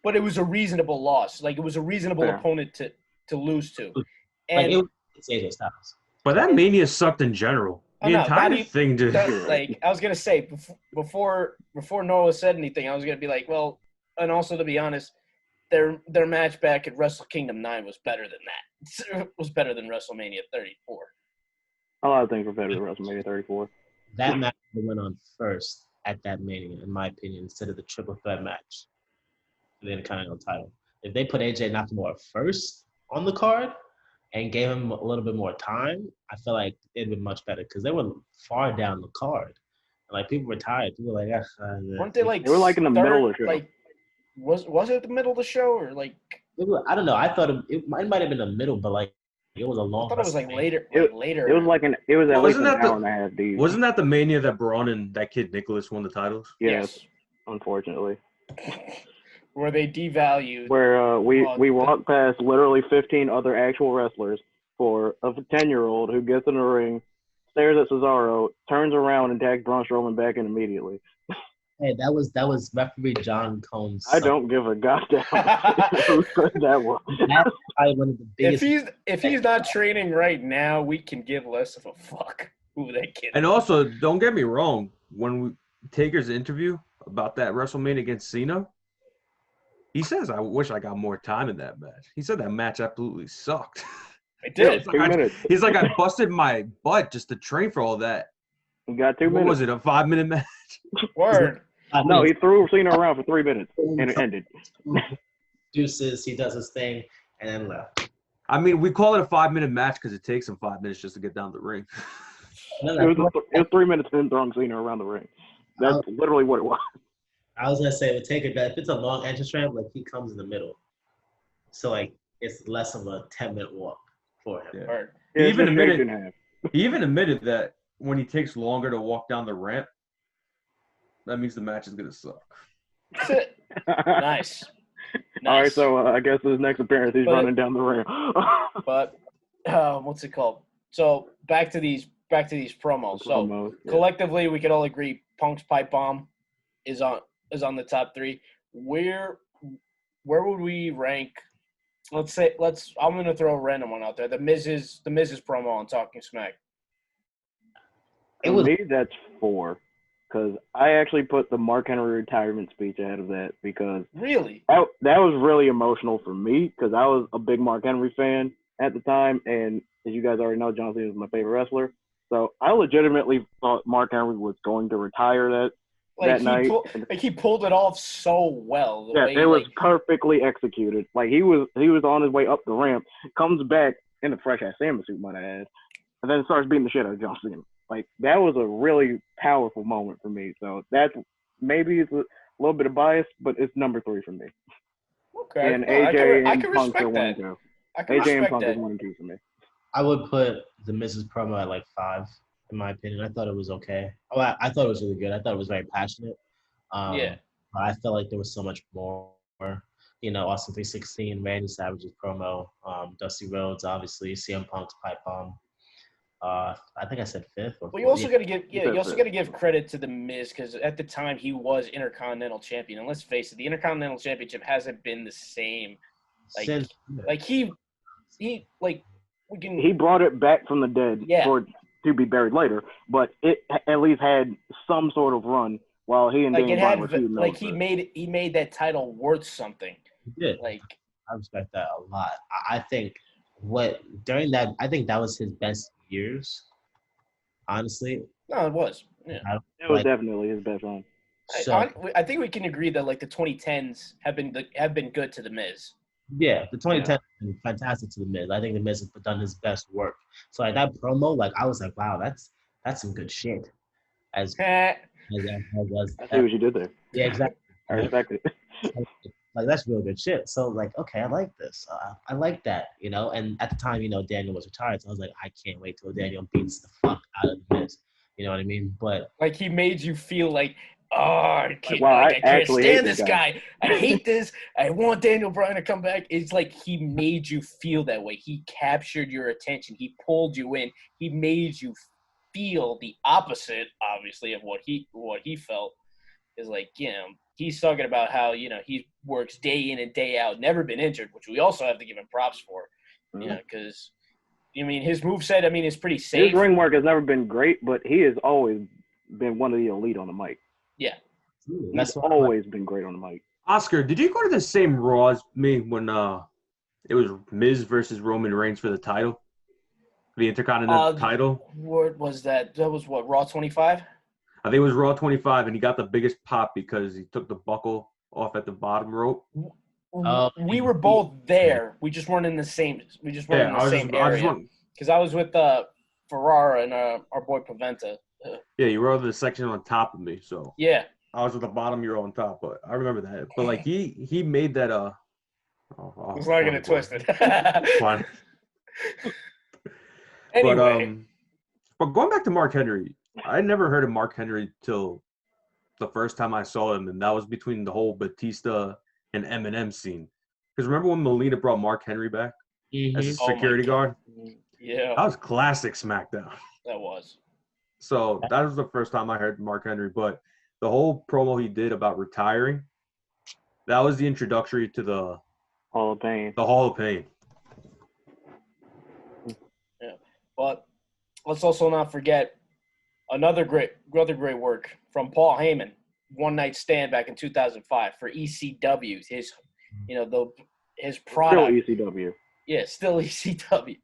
S1: but it was a reasonable loss. Like, it was a reasonable opponent to lose to. And
S4: it was AJ Styles.
S3: But that Mania sucked in general. The entire thing did.
S1: Like, I was gonna say before Noah said anything, I was gonna be like, well, and also to be honest, their match back at Wrestle Kingdom 9 was better than that. It was better than WrestleMania 34.
S2: A lot of things were better than WrestleMania 34.
S4: That match went on first at that Mania, in my opinion, instead of the triple threat match, the Intercontinental title. If they put AJ Nakamura first on the card and gave him a little bit more time, I feel like it'd been much better because they were far down the card. Like, people were tired. People were like,
S1: weren't they like?
S2: They were like in the middle of the show.
S1: Like, was it the middle of the show or like?
S4: I don't know. I thought it might have been the middle, but like it was a long.
S1: I thought it was like later. Later.
S2: It was like at least an hour and a half deep.
S3: Wasn't that the Mania that Braun and that kid Nicholas won the titles?
S2: Yes. Unfortunately.
S1: Where they devalued.
S2: Where we walked past literally 15 other actual wrestlers for a 10-year-old who gets in the ring, stares at Cesaro, turns around and tags Braun Strowman back in immediately.
S4: Hey, that was referee John Cohn's son.
S2: I don't give a goddamn who said that was.
S4: That's probably one of the biggest.
S1: If he's not training right now, we can give less of a fuck who that kid is.
S3: And also, don't get me wrong, when Taker's interview about that WrestleMania against Cena, he says, I wish I got more time in that match. He said that match absolutely sucked.
S1: I did.
S3: He's like, I busted my butt just to train for all that.
S2: You got 2 minutes.
S3: What was it, a 5-minute match?
S1: Word.
S2: No, he threw Cena around for 3 minutes, and it ended.
S4: Deuces, he does his thing, and then left.
S3: I mean, we call it a 5-minute match because it takes him 5 minutes just to get down the ring.
S2: It was 3 minutes of him throwing Cena around the ring. That's literally what it was.
S4: I was going to say, it would take it that if it's a long entrance ramp, like, he comes in the middle. So, like, it's less of a 10-minute walk for him.
S3: Yeah. He even admitted that when he takes longer to walk down the ramp, that means the match is going to suck.
S1: Nice.
S2: All right, so I guess his next appearance, he's running down the ramp.
S1: But what's it called? So back to these back to these promos. So collectively, we could all agree Punk's pipe bomb is on the top 3. Where would we rank? I'm gonna throw a random one out there. The Miz's promo on Talking Smack.
S2: For me, that's 4. Because I actually put the Mark Henry retirement speech ahead of that because
S1: really
S2: that was really emotional for me because I was a big Mark Henry fan at the time, and as you guys already know, John Cena was my favorite wrestler. So I legitimately thought Mark Henry was going to retire that night.
S1: He pulled it off so well.
S2: It was perfectly executed. Like he was on his way up the ramp, comes back in a fresh ass Samba suit, might I add, and then starts beating the shit out of John Cena. Like, that was a really powerful moment for me. So that's maybe it's a little bit of bias, but it's number 3 for me.
S1: Okay.
S2: And AJ
S1: I
S2: and
S1: can
S2: Punk are
S1: respect
S2: 1 and 2. AJ and Punk is 1 and 2 for me.
S4: I would put the Miz's promo at like 5, in my opinion. I thought it was okay. Oh, I thought it was really good. I thought it was very passionate.
S1: Yeah.
S4: I felt like there was so much more. You know, Austin 316, Randy Savage's promo, Dusty Rhodes, obviously, CM Punk's pipe bomb. I think I said 5th.
S1: Well, you also got to give credit to the Miz because at the time he was Intercontinental Champion, and let's face it, the Intercontinental Championship hasn't been the same. He
S2: brought it back from the dead to be buried later, but it at least had some sort of run while he and Daniel Bryan were feuding.
S1: Like he made that title worth something.
S4: He did. I respect that a lot. I think I think that was his best years, honestly.
S1: No, it was. Yeah.
S2: It was definitely his best run.
S1: So, I think we can agree that the 2010s have been good to the Miz.
S4: Yeah, the 2010s have been fantastic to the Miz. I think the Miz has done his best work. So that promo, I was like, wow, that's some good shit. I see
S2: what you did there.
S4: Yeah, exactly.
S2: I respect it.
S4: That's real good shit. So, okay, I like this. I like that, And at the time, Daniel was retired. So I was like, I can't wait till Daniel beats the fuck out of the Miz. You know what I mean? But
S1: he made you feel like, I can't stand this guy. I hate this. I want Daniel Bryan to come back. It's like he made you feel that way. He captured your attention. He pulled you in. He made you feel the opposite, obviously, of what he felt. Is he's talking about how, he works day in and day out, never been injured, which we also have to give him props for. Because, his moveset, is pretty safe.
S2: His ring work has never been great, but he has always been one of the elite on the mic.
S1: Yeah.
S2: He's always been great on the mic.
S3: Oscar, did you go to the same Raw as me when it was Miz versus Roman Reigns for the title? The Intercontinental title?
S1: What was that? That was what, Raw 25?
S3: I think it was Raw 25, and he got the biggest pop because he took the buckle off at the bottom rope.
S1: We were both there. We just weren't in the same. We just weren't in the same area. Because I was with Ferrara and our boy Paventa.
S3: Yeah, you were over the section on top of me, so
S1: yeah.
S3: I was at the bottom. You were on top, but I remember that. But he made that.
S1: It's not gonna twist it.
S3: Fine.
S1: Anyway,
S3: but going back to Mark Henry. I never heard of Mark Henry till the first time I saw him, and that was between the whole Batista and Eminem scene. Because remember when Melina brought Mark Henry back as a security guard?
S1: Yeah.
S3: That was classic SmackDown.
S1: That was.
S3: So that was the first time I heard Mark Henry. But the whole promo he did about retiring, that was the introductory to the
S2: Hall of Pain.
S3: The Hall of Pain.
S1: Yeah. But let's also not forget another great work from Paul Heyman, One Night Stand back in 2005 for ECW. His product.
S2: Still ECW.
S1: Yeah, still ECW.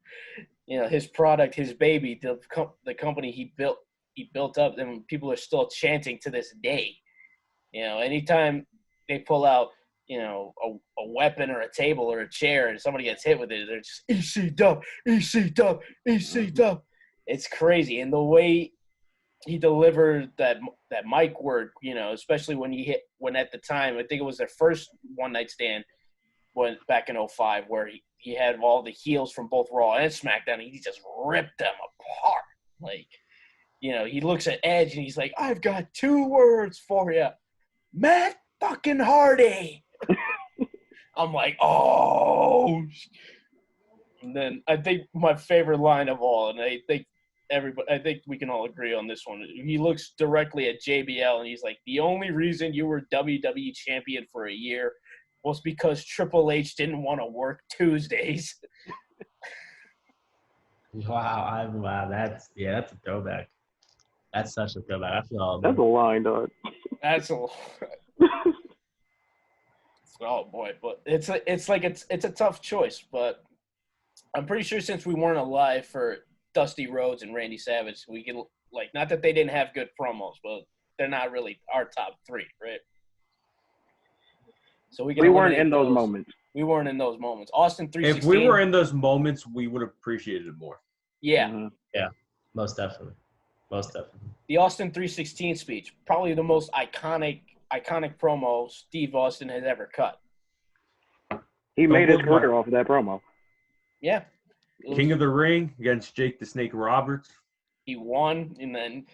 S1: His product, his baby, the company he built up, and people are still chanting to this day. Anytime they pull out, a weapon or a table or a chair and somebody gets hit with it, they're just ECW, ECW, ECW. It's crazy, and the way he delivered that mic work, especially when at the time, I think it was their first One Night Stand back in 2005, where he had all the heels from both Raw and SmackDown, and he just ripped them apart. He looks at Edge and he's like, I've got 2 words for you. Matt fucking Hardy. I'm like, oh. And then I think my favorite line of all, and I think I think we can all agree on this one. He looks directly at JBL, and he's like, the only reason you were WWE champion for a year was because Triple H didn't want to work Tuesdays.
S4: Wow, that's a throwback. That's such a throwback. I feel
S2: that's a line, dog.
S1: That's a oh boy, but it's a tough choice, but I'm pretty sure since we weren't alive for Dusty Rhodes and Randy Savage, we can not that they didn't have good promos, but they're not really our top three, right? So we
S2: weren't in those moments.
S1: We weren't in those moments. Austin 316.
S3: If we were in those moments, we would have appreciated it more.
S1: Yeah.
S2: Mm-hmm.
S4: Yeah, most definitely.
S1: The Austin 316 speech, probably the most iconic promo Steve Austin has ever cut.
S2: He made his career off of that promo.
S1: Yeah.
S3: King of the Ring against Jake the Snake Roberts.
S1: He won, and then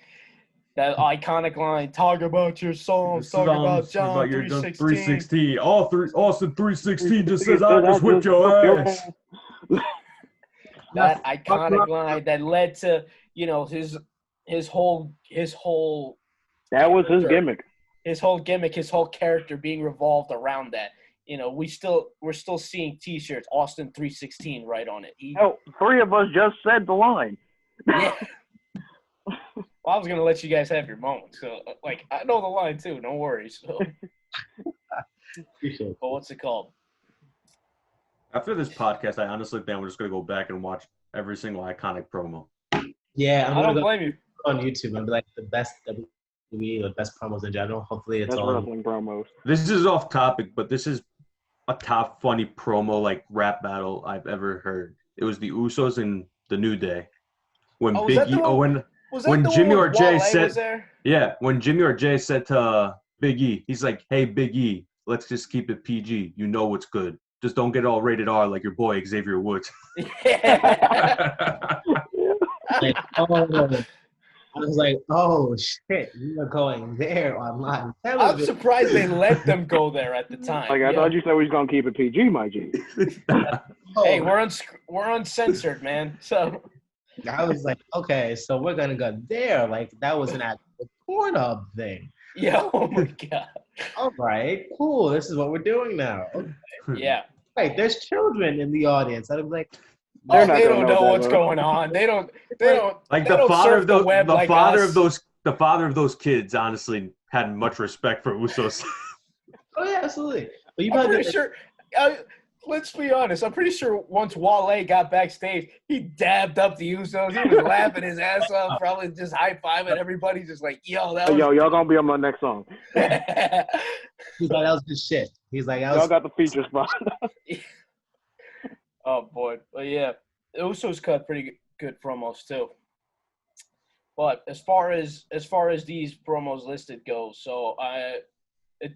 S1: that iconic line, talk about your songs, talk about John 316.
S3: Austin 316 just says, I just whipped your ass.
S1: That iconic line that led to, his whole
S2: that was his gimmick.
S1: His whole gimmick, his whole character being revolved around that. We're still seeing T-shirts, Austin 316 right on it.
S2: Three of us just said the line.
S1: Yeah. Well, I was gonna let you guys have your moment, so I know the line too. No worries. So. But what's it called?
S3: After this podcast, I honestly think we're just gonna go back and watch every single iconic promo.
S4: Yeah,
S1: I don't blame you.
S4: On YouTube and be like the best WWE, the best promos in general. Hopefully, it's all
S2: wrestling promos.
S3: This is off topic, but this is a top funny promo rap battle I've ever heard. It was the Usos and the New Day when when Jimmy or Jay said, when Jimmy or Jay said to Big E, he's like, "Hey, Big E, let's just keep it PG. You know what's good. Just don't get all rated R like your boy Xavier Woods."
S4: I was like, oh, shit, you are going there on live television.
S1: I'm surprised they let them go there at the time.
S2: I thought you said we was going to keep it PG, my G.
S1: Hey, we're uncensored, man. So
S4: I was like, okay, so we're going to go there. That was an actual Pornhub thing.
S1: Yeah, oh, my God.
S4: All right, cool. This is what we're doing now. Okay.
S1: Yeah.
S4: Right, there's children in the audience. I'm like,
S1: they don't know what's going on. They don't
S3: the father of those kids honestly had much respect for Usos.
S4: Oh yeah, absolutely. But
S1: I'm pretty sure. Let's be honest. I'm pretty sure once Wale got backstage, he dabbed up the Usos. He was laughing his ass off, probably just high-fiving everybody, just like, yo,
S2: y'all gonna be on my next song.
S4: He's like, that was good shit. He's like,
S2: y'all got the feature spot.
S1: Oh boy, but yeah, the Usos cut pretty good promos too. But as far as these promos listed go, so I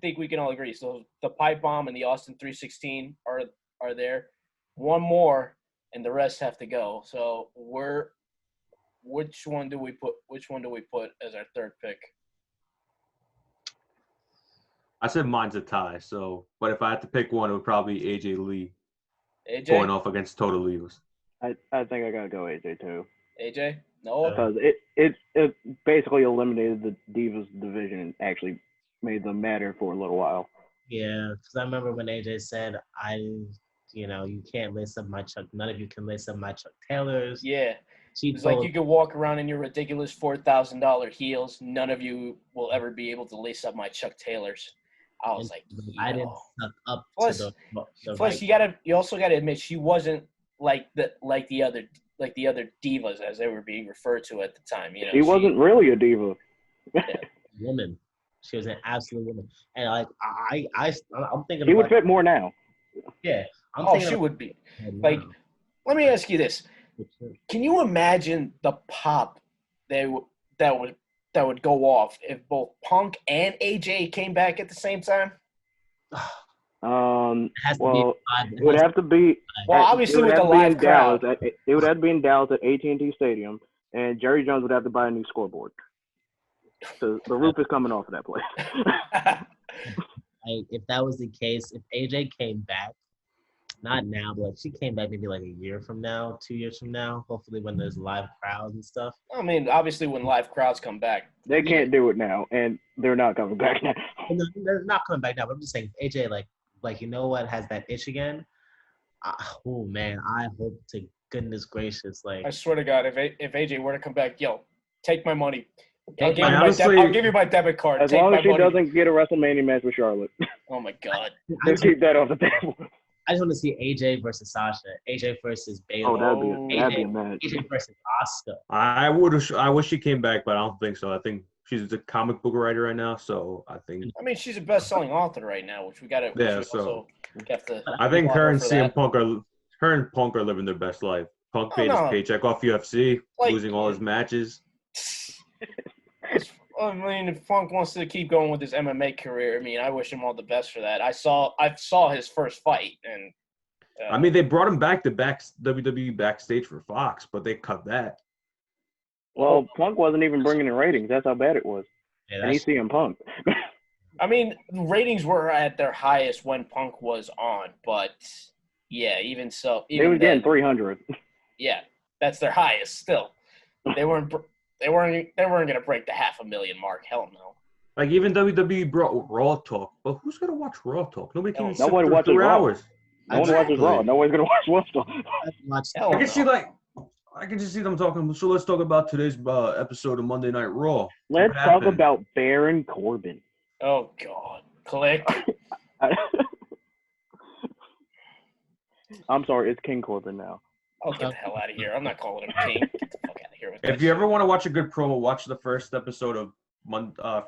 S1: think we can all agree. So the Pipe Bomb and the Austin 316 are there. One more, and the rest have to go. So which one do we put as our third pick?
S3: I said mine's a tie. So, but if I had to pick one, it would probably be AJ Lee.
S1: AJ
S3: going off against Total Divas.
S2: I think I gotta go AJ too.
S1: AJ? No.
S2: Because it basically eliminated the Divas division and actually made them matter for a little while.
S4: Yeah, because I remember when AJ said, you can't lace up my Chuck. None of you can lace up my Chuck Taylors.
S1: Yeah. It's like you could walk around in your ridiculous $4,000 heels. None of you will ever be able to lace up my Chuck Taylors. I was like,
S4: I didn't suck up
S1: plus,
S4: to the
S1: plus
S4: right.
S1: you also gotta admit she wasn't like the other divas as they were being referred to at the time.
S2: She wasn't really a diva.
S4: Woman. She was an absolute woman. And I'm thinking
S2: she would fit more now.
S4: Yeah.
S1: She would be. Let me ask you this. Can you imagine the pop that would go off if both Punk and AJ came back at the same time?
S2: It would have to be.
S1: Well, obviously with the live crowd.
S2: It would have to be in Dallas at AT&T Stadium, and Jerry Jones would have to buy a new scoreboard. So the roof is coming off of that place.
S4: If that was the case, if AJ came back, Not now, but she came back maybe like a year from now, 2 years from now. Hopefully, when there's live crowds and stuff.
S1: I mean, obviously, when live crowds come back,
S2: they can't do it now, and they're not coming back now.
S4: They're not coming back now. But I'm just saying, AJ, like you know what, has that itch again. Oh man, I hope to goodness gracious, like
S1: I swear to God, if AJ were to come back, yo, take my money.
S4: Take
S1: I'll give you my debit card.
S2: As long as she doesn't get a WrestleMania match with Charlotte.
S1: Oh my God.
S2: Just keep that off the table.
S4: I just want to see AJ versus Sasha, AJ versus Bayley.
S2: Oh, that'd be a match.
S4: AJ versus Asuka.
S3: I wish she came back, but I don't think so. I think she's a comic book writer right now, so I think.
S1: I mean, she's a best-selling author right now, which we got to.
S3: Yeah,
S1: so have to.
S3: I think her and Punk are living their best life. Punk paid his paycheck off UFC, losing all his matches.
S1: I mean, if Punk wants to keep going with his MMA career, I mean, I wish him all the best for that. I saw his first fight, and
S3: I mean, they brought him back to WWE backstage for Fox, but they cut that.
S2: Well, Punk wasn't even bringing in ratings. That's how bad it was. Yeah, and he's CM Punk.
S1: I mean, ratings were at their highest when Punk was on, but yeah, even so,
S2: they were getting 300.
S1: Yeah, that's their highest still. They weren't going to break the 500,000 mark. Hell no.
S3: Like, even WWE brought Raw Talk, but who's going to watch Raw Talk? Nobody can sit
S2: for
S3: watches
S2: 3
S3: Raw.
S2: Hours. No one watches Raw. Nobody's going to watch Raw Talk.
S3: I can just see them talking. So let's talk about today's episode of Monday Night Raw.
S2: Let's talk about Baron Corbin.
S1: Oh, God. Click.
S2: I'm sorry. It's King Corbin now.
S1: Oh, get the hell out of here. I'm not calling him King. Get the fuck out of here with
S3: If you ever want to watch a good promo, watch the first episode of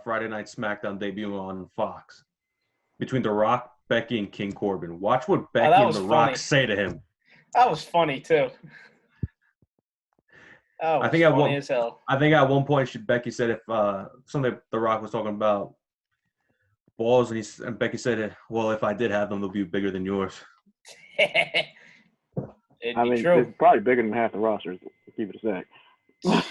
S3: Friday Night SmackDown debuting on Fox between The Rock, Becky, and King Corbin. Watch what Becky and The Rock say to him.
S1: That was funny, too.
S3: I think at one point Becky said if something The Rock was talking about balls, and Becky said, "Well, if I did have them, they'll be bigger than yours."
S2: I mean, it's probably bigger than half the rosters. Keep it a sec.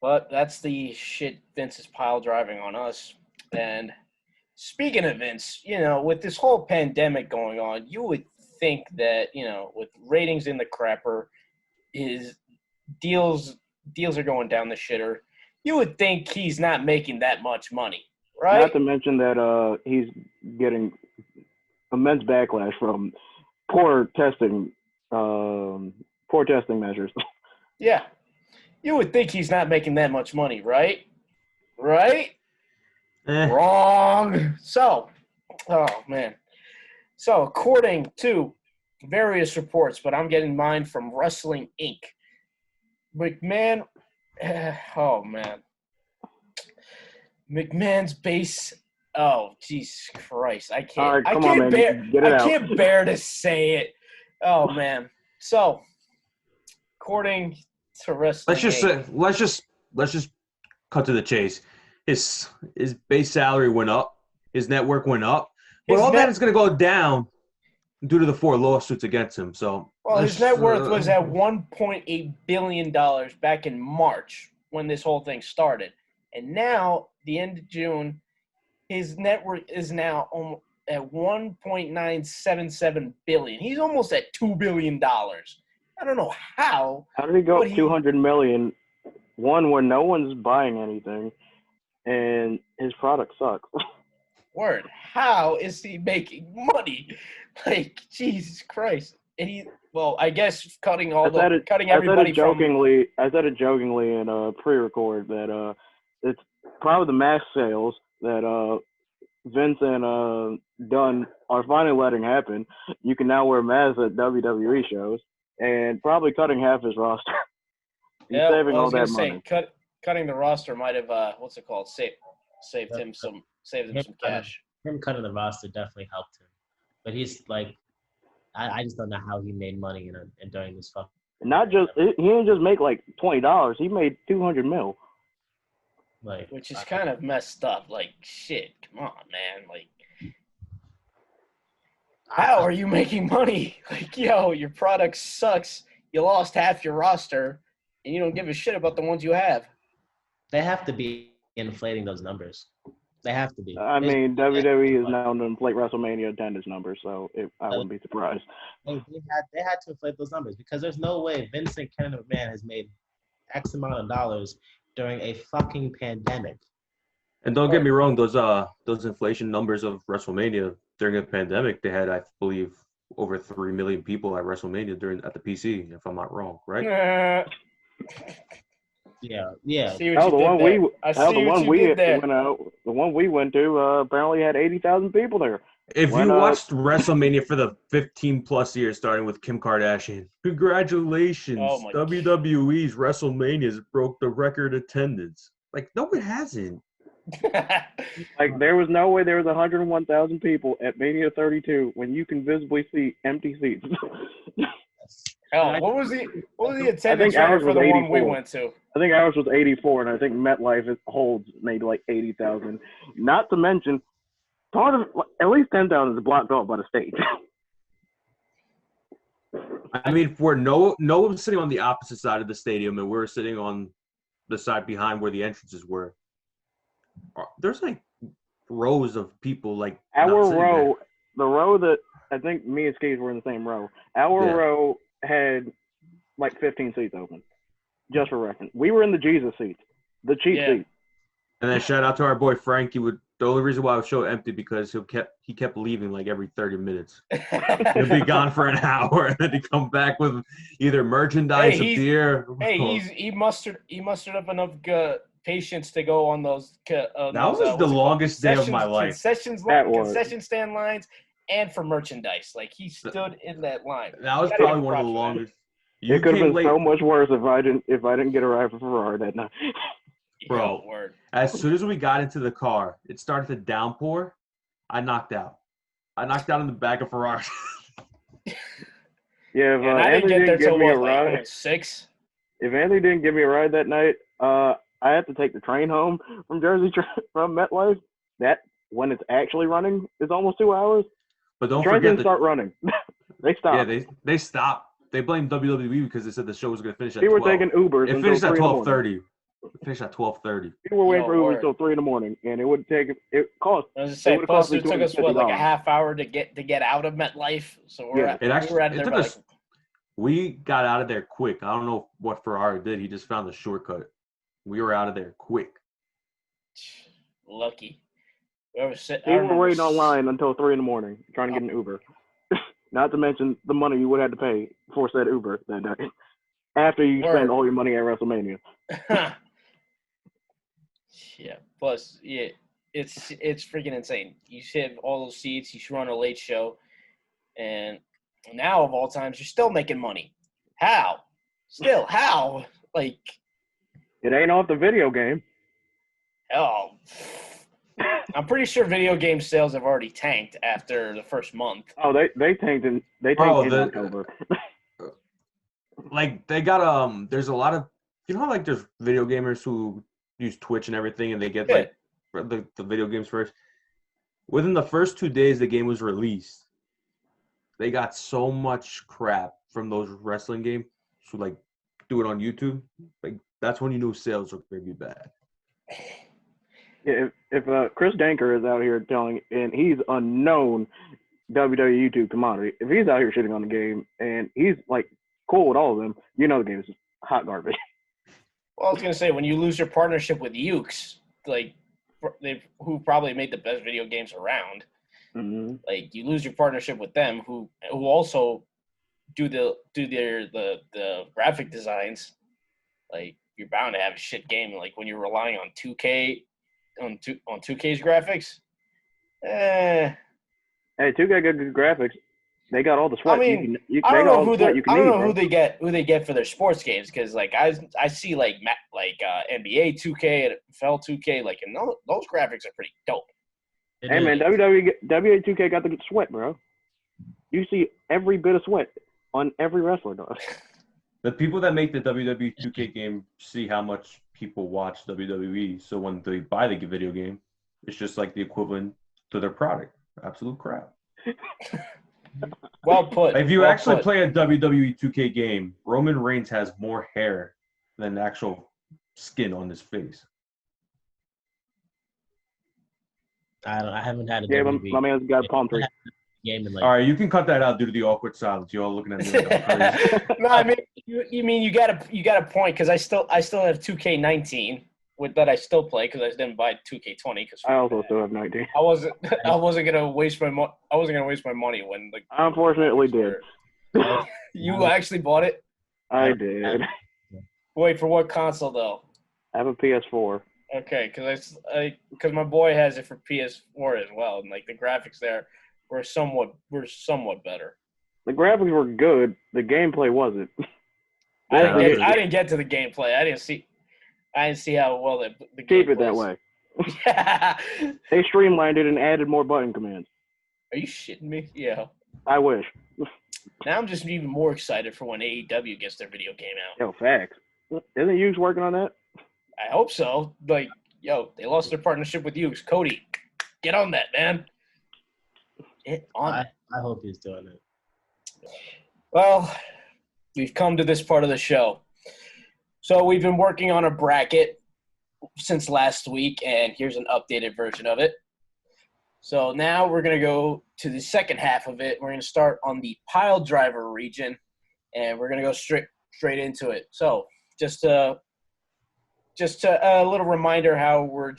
S1: But that's the shit Vince is pile driving on us. And speaking of Vince, with this whole pandemic going on, you would think that, with ratings in the crapper, his deals are going down the shitter. You would think he's not making that much money, right?
S2: Not to mention that he's getting immense backlash from poor testing measures.
S1: Yeah. You would think he's not making that much money, right? Right? Wrong. So, oh, man. So, according to various reports, but I'm getting mine from Wrestling Inc. McMahon, oh, man. McMahon's base, oh, Jesus Christ. I can't bear to say it. Oh, man. So, according to Wrestling
S3: let's just cut to the chase. His base salary went up. His network went up. But all that is going to go down due to the 4 lawsuits against him. So,
S1: his net worth was at $1.8 billion back in March when this whole thing started. And now, the end of June, his net worth is now at $1.977 billion. He's almost at $2 billion. I don't know how.
S2: How did he go $200 million? One, where no one's buying anything, and his product sucks.
S1: Word. How is he making money? Like, Jesus Christ. And I guess cutting everybody
S2: I said it jokingly in a pre-record that it's probably the mask sales that Vince and Dunn are finally letting happen. You can now wear masks at WWE shows, and probably cutting half his roster. He's saving all that money.
S1: Cutting the roster might have saved him some cash.
S4: Him cutting the roster definitely helped him, but he's like, I just don't know how he made money during this fuck.
S2: Not just he didn't just make like $20. He made $200 million.
S4: Like,
S1: which is kind of messed up. Like, shit, come on, man. Like, how are you making money? Like, yo, your product sucks. You lost half your roster, and you don't give a shit about the ones you have.
S4: They have to be inflating those numbers. They have to be.
S2: I mean, WWE is known to inflate WrestleMania attendance numbers, so I wouldn't be surprised.
S4: They had to inflate those numbers because there's no way Vincent Kennedy McMahon has made X amount of dollars during a fucking pandemic.
S3: And don't get me wrong, those inflation numbers of WrestleMania during a pandemic, they had, I believe, over 3 million people at WrestleMania at the PC, if I'm not wrong, right?
S4: Yeah.
S2: The one we went to apparently had 80,000 people there.
S3: If you watched WrestleMania for the 15+ years, starting with Kim Kardashian, congratulations! WWE's WrestleManias broke the record attendance. Like, no, it hasn't.
S2: Like, there was no way there was 101,000 people at Mania 32 when you can visibly see empty seats.
S1: Hell, what was the attendance record for the 84. One we went to?
S2: I think ours was 84, and I think MetLife holds maybe like 80,000. Not to mention, part of at least 10,000 is blocked off by the stage.
S3: I mean, for no one's sitting on the opposite side of the stadium, and we're sitting on the side behind where the entrances were. There's like rows of people like
S2: our row, the row that I think me and Skis were in the same row. Our row had like 15 seats open, just for reference. We were in the Jesus seats, the cheap seats.
S3: And then shout out to our boy Frank. The only reason why I was so empty because he kept leaving like every 30 minutes. He'd be gone for an hour, and then he'd come back with either merchandise, a beer.
S1: Hey, he mustered up enough patience to go on those.
S3: That was the longest day of my life.
S1: Concession stand lines. And for merchandise, like he stood in that line.
S3: That was probably one of the longest.
S2: It could have been so much worse if I didn't get a ride for Ferrari that night.
S3: Bro, as soon as we got into the car, it started to downpour. I knocked out. in the back of Ferrari.
S2: Yeah, if Anthony didn't give me a ride,
S1: 6.
S2: If Anthony didn't give me a ride that night, I had to take the train home from from MetLife. That when it's actually running is almost 2 hours.
S3: But don't
S2: forget
S3: didn't
S2: start running. They stopped.
S3: Yeah, they stopped. They blamed WWE because they said the show was going to finish at 12.
S2: People were taking Ubers.
S3: It finished at 12:30. It finished at 12:30.
S2: People were waiting for Ubers until 3 in, and it would take. It cost.
S1: I was just saying, plus it took us like a half hour to get out of MetLife. So we were out there.
S3: We got out of there quick. I don't know what Ferrari did. He just found the shortcut. We were out of there quick.
S1: Lucky.
S2: People were waiting online until 3 in, trying to get an Uber. Not to mention the money you would have to pay for said Uber that day. After you spend all your money at WrestleMania.
S1: Yeah. Plus, it's freaking insane. You have all those seats. You should run a late show, and now of all times, you're still making money. How? Still how? Like,
S2: it ain't off the video game.
S1: Oh. I'm pretty sure video game sales have already tanked after the first month.
S2: Oh, they tanked in October.
S3: Like they got there's a lot of how like there's video gamers who use Twitch and everything and they get like the video games first. Within the first 2 days the game was released, they got so much crap from those wrestling games who like do it on YouTube. Like that's when you knew sales were gonna be bad.
S2: Yeah, if Chris Danker is out here telling, and he's a known WWE YouTube commodity, if he's out here shitting on the game and he's like cool with all of them, the game is just hot garbage.
S1: Well, I was gonna say when you lose your partnership with Ukes, like who probably made the best video games around, like you lose your partnership with them, who also do the graphic designs, like you're bound to have a shit game. Like when you're relying on 2K. On 2K's graphics, Hey,
S2: 2K got good graphics. They got all the sweat.
S1: I mean, I don't know who they get for their sports games because like I see like NBA 2K and NFL 2K like and those graphics are pretty dope.
S2: Hey man, WWE 2K got the sweat, bro. You see every bit of sweat on every wrestler, dog.
S3: The people that make the WWE 2K game see how much people watch WWE, so when they buy the video game, it's just like the equivalent to their product. Absolute crap.
S1: Well put.
S3: If you actually play a WWE 2K game, Roman Reigns has more hair than actual skin on his face.
S4: I haven't had a
S2: Yeah,
S4: WWE.
S2: my man's got a palm tree.
S4: Game in
S3: All right, you can cut that out due to the awkward silence. You all looking at me like I'm crazy.
S1: No, I mean you got a point because I still have 2K19 with that I still play because I didn't buy 2K20 because
S2: I also still have 19.
S1: I wasn't gonna waste my money when like.
S2: I unfortunately did.
S1: You actually bought it?
S2: I did.
S1: Wait, for what console though?
S2: I have a PS4.
S1: Okay, because my boy has it for PS4 as well, and like the graphics there were somewhat better.
S2: The graphics were good. The gameplay wasn't.
S1: I didn't get to the gameplay. I didn't see how well the
S2: Keep
S1: game
S2: it that
S1: was.
S2: way. They streamlined it and added more button commands.
S1: Are you shitting me? Yeah.
S2: I wish.
S1: Now I'm just even more excited for when AEW gets their video game out.
S2: Yo, facts. Isn't Hughes working on that?
S1: I hope so. Like, they lost their partnership with Hughes. Cody, get on that, man. Get on that.
S4: I hope he's doing it.
S1: Well, we've come to this part of the show. So we've been working on a bracket since last week, and here's an updated version of it. So now we're going to go to the second half of it. We're going to start on the Piledriver region, and we're going to go straight into it. So just a little reminder how we're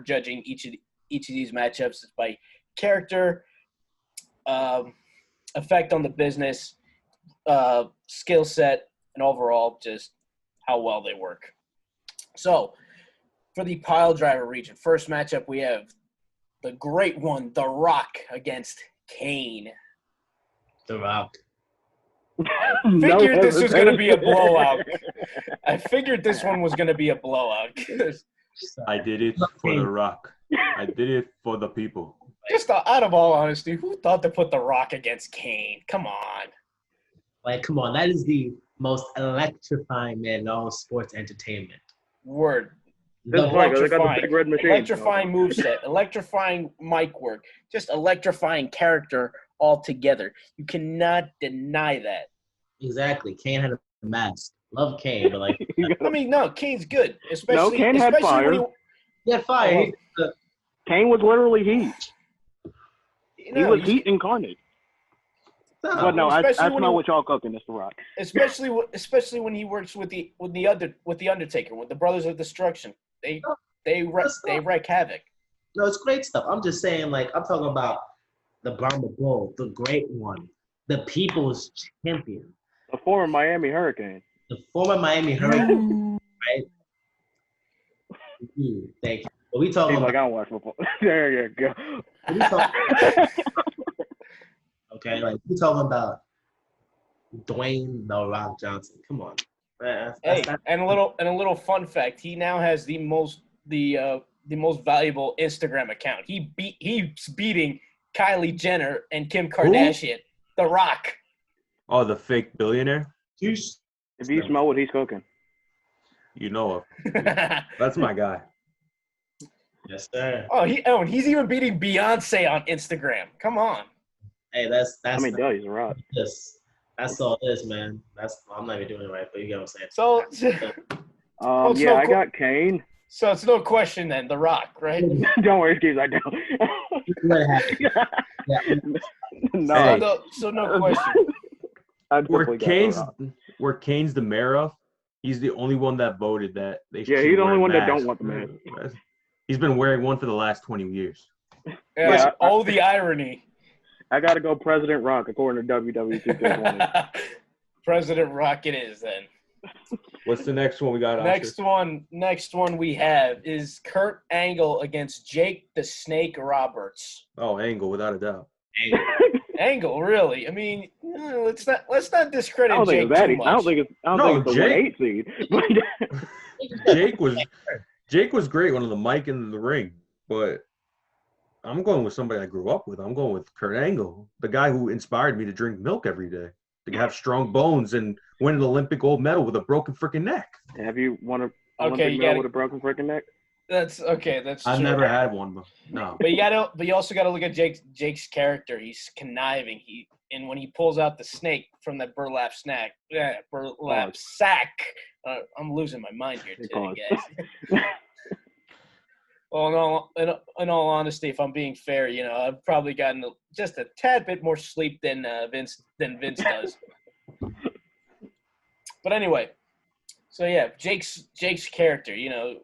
S1: judging each of these matchups is by character, effect on the business, skill set, and overall just how well they work. So for the Piledriver region, first matchup we have the great one, The Rock against Kane.
S4: The Rock.
S1: I figured this was going to be a blowout. I figured this one was going to be a blowout.
S3: I did it for The Rock. I did it for the people.
S1: Just out of all honesty, who thought to put The Rock against Kane? Come on.
S4: Like, come on. That is the most electrifying man in all sports entertainment.
S1: Word.
S2: That's right, because they got the big red machine.
S1: Electrifying moveset, electrifying mic work, just electrifying character altogether. You cannot deny that.
S4: Exactly. Kane had a mask. Love Kane, but like
S1: I mean, no, Kane's good. Especially,
S2: Kane had fire.
S4: He had fire.
S2: Kane was literally heat.
S1: No,
S2: he was heat incarnate. But no, that's not what y'all cooking, Mr. Rock.
S1: Especially when he works with the Undertaker, with the Brothers of Destruction. They wreak havoc.
S4: No, it's great stuff. I'm just saying, like, I'm talking about the Brahma Bull, the great one, the people's champion.
S2: The former Miami Hurricane.
S4: The former Miami Hurricane, right? Thank you. But we talking about,
S2: like I don't watch football. There you go.
S4: Okay, like we talking about Dwayne The Rock Johnson. Come on.
S1: And a little fun fact: he now has the most valuable Instagram account. He's beating Kylie Jenner and Kim Kardashian. Who? The Rock.
S3: Oh, the fake billionaire.
S2: If you smell what he's cooking,
S3: you know him. That's my guy.
S4: Yes, sir.
S1: And he's even beating Beyonce on Instagram. Come on.
S4: Hey, that's.
S2: I mean, he's a rock.
S4: That's all this, man. I'm not even doing it right, but you get what I'm saying.
S1: So,
S2: I got Kane.
S1: So it's no question then, The Rock, right?
S2: Don't worry, Steve, I don't.
S1: No. So no question.
S3: Where Kane's the mayor of, he's the only one that voted that they should.
S2: Yeah, he's the only one that
S3: masks.
S2: don't want the mask.
S3: He's been wearing one for the last 20 years.
S1: Yeah, the irony.
S2: I got to go President Rock, according to WWE 2K20.
S1: President Rock it is, then.
S3: What's the next one we got?
S1: Next one we have is Kurt Angle against Jake the Snake Roberts.
S3: Oh, Angle, without a doubt.
S1: Angle, really? I mean, let's not discredit Jake too much.
S2: I don't think it's the 1-8 seed.
S3: Jake was great on the mic and the ring, but I'm going with somebody I grew up with. I'm going with Kurt Angle, the guy who inspired me to drink milk every day, to have strong bones and win an Olympic gold medal with a broken freaking neck.
S2: Have you won an Olympic medal with a broken freaking neck?
S1: That's okay. That's
S3: I've
S1: true.
S3: never had one, but no.
S1: But you also got to look at Jake's character. He's conniving. And when he pulls out the snake from that burlap sack. I'm losing my mind here today, guys. Well, in all honesty, if I'm being fair, I've probably gotten just a tad bit more sleep than Vince does. But anyway, so yeah, Jake's character,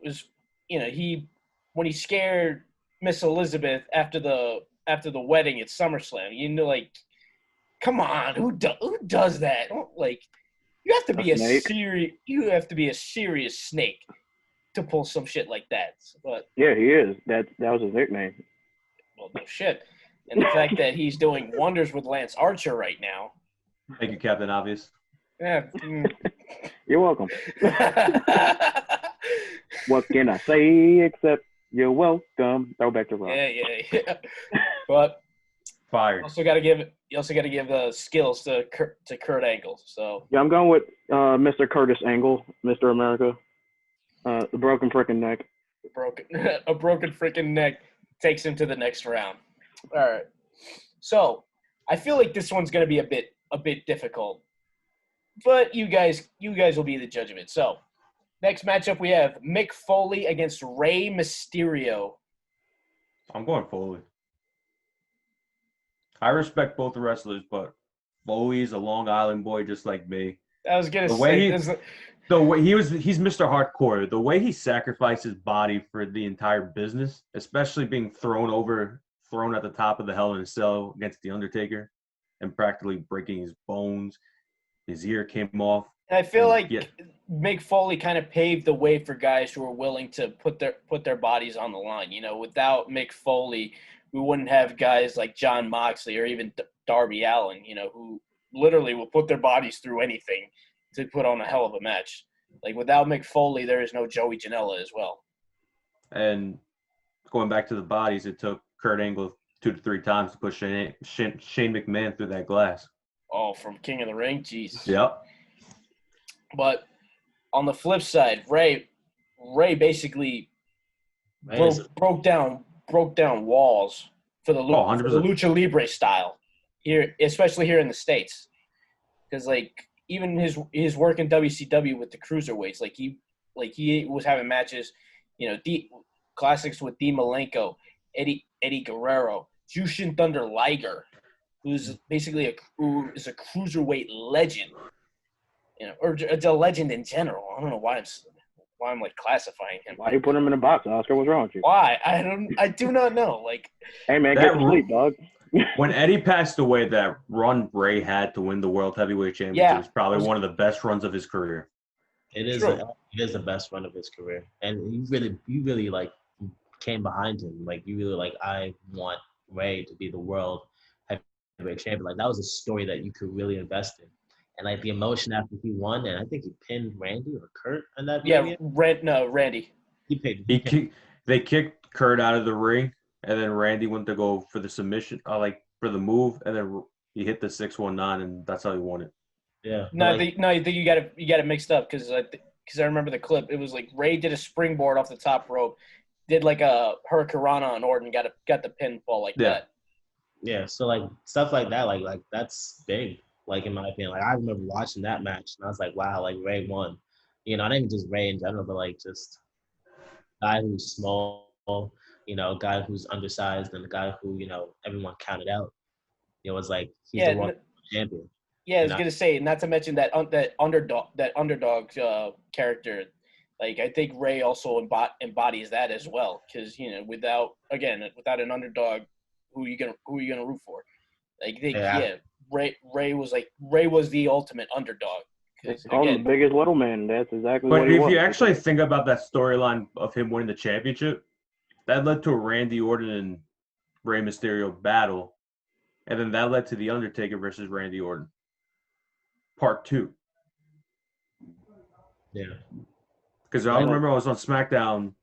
S1: was when he scared Miss Elizabeth after the wedding at SummerSlam, like, come on, who does that? Like, you have to be a serious snake to pull some shit like that. But
S2: yeah, he is. That was his nickname.
S1: Well, no shit. And the fact that he's doing wonders with Lance Archer right now.
S3: Thank you, Captain Obvious.
S1: Yeah.
S2: You're welcome. What can I say except you're welcome? Throw back to Rob.
S1: Yeah. But
S3: Fire.
S1: You also got to give the skills to Kurt Angle. So
S2: yeah, I'm going with Mr. Curtis Angle, Mr. America. The broken freaking neck.
S1: A broken freaking neck takes him to the next round. All right. So I feel like this one's going to be a bit difficult, but you guys will be the judge of it. So next matchup we have Mick Foley against Rey Mysterio.
S3: I'm going Foley. I respect both the wrestlers, but Foley's a Long Island boy just like me.
S1: I was gonna say
S3: he's Mr. Hardcore. The way he sacrificed his body for the entire business, especially being thrown at the top of the Hell in a Cell against the Undertaker, and practically breaking his bones. His ear came off.
S1: And I feel like Mick Foley kind of paved the way for guys who are willing to put their bodies on the line. Without Mick Foley, we wouldn't have guys like Jon Moxley or even Darby Allin, who literally will put their bodies through anything to put on a hell of a match. Like, without Mick Foley, there is no Joey Janela as well.
S3: And going back to the bodies, it took Kurt Angle 2 to 3 times to push Shane McMahon through that glass.
S1: Oh, from King of the Ring? Jeez.
S3: Yep.
S1: But on the flip side, Ray basically broke down walls for the Lucha Libre style here, especially here in the States. Because even his work in WCW with the cruiserweights, he was having matches, classics with Dean Malenko, Eddie Guerrero, Jushin Thunder Liger, who's basically a cruiserweight legend, or a legend in general. I don't know why I'm classifying him.
S2: Why you put him in a box, Oscar? What's wrong with you?
S1: Why? I do not know.
S2: Hey man, get to sleep, dog.
S3: When Eddie passed away, that run Ray had to win the World Heavyweight Championship was probably one of the best runs of his career.
S4: It is the best run of his career, and you really came behind him. You really I want Ray to be the World Heavyweight Champion. That was a story that you could really invest in. And the emotion after he won, and I think he pinned Randy or Kurt on that.
S1: Yeah, Randy.
S3: They kicked Kurt out of the ring, and then Randy went to go for the submission, for the move, and then he hit the 619, and that's how he won it.
S4: Yeah.
S1: I think you got it mixed up because I remember the clip. It was Ray did a springboard off the top rope, did a Hurricanrana on Orton, got the pinfall that.
S4: Yeah. So stuff like that, that's big. In my opinion, I remember watching that match, and I was like, wow, Ray won. Not even just Ray in general, but just guy who's small, guy who's undersized, and the guy who everyone counted out. It was he's the world champion.
S1: Yeah, I was gonna say, not to mention that underdog character. I think Ray also embodies that as well, because without an underdog, who are you gonna root for? Ray was the ultimate underdog.
S2: The biggest little man. That's exactly
S3: what
S2: he was.
S3: But if you actually think about that storyline of him winning the championship, that led to a Randy Orton and Rey Mysterio battle, and then that led to The Undertaker versus Randy Orton. Part 2.
S4: Yeah.
S3: Because I remember I was on SmackDown.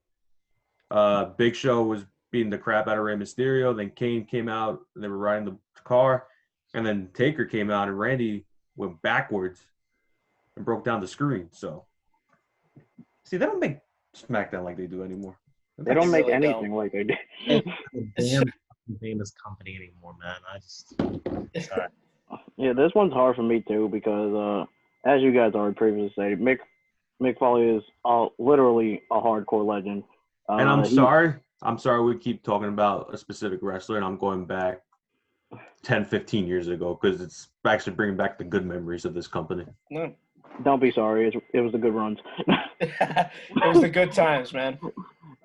S3: Big Show was beating the crap out of Rey Mysterio. Then Kane came out, and they were riding the car. And then Taker came out, and Randy went backwards and broke down the screen. So, see, they don't make SmackDown like they do anymore.
S2: They don't make anything like they do.
S4: Damn famous company anymore, man. Sorry.
S2: Yeah, this one's hard for me too because, as you guys already previously stated, Mick Foley is literally a hardcore legend.
S3: And I'm sorry, I'm sorry we keep talking about a specific wrestler, and I'm going back 10, 15 years ago because it's actually bringing back the good memories of this company.
S1: No.
S2: Don't be sorry. It was the good runs.
S1: It was the good times, man.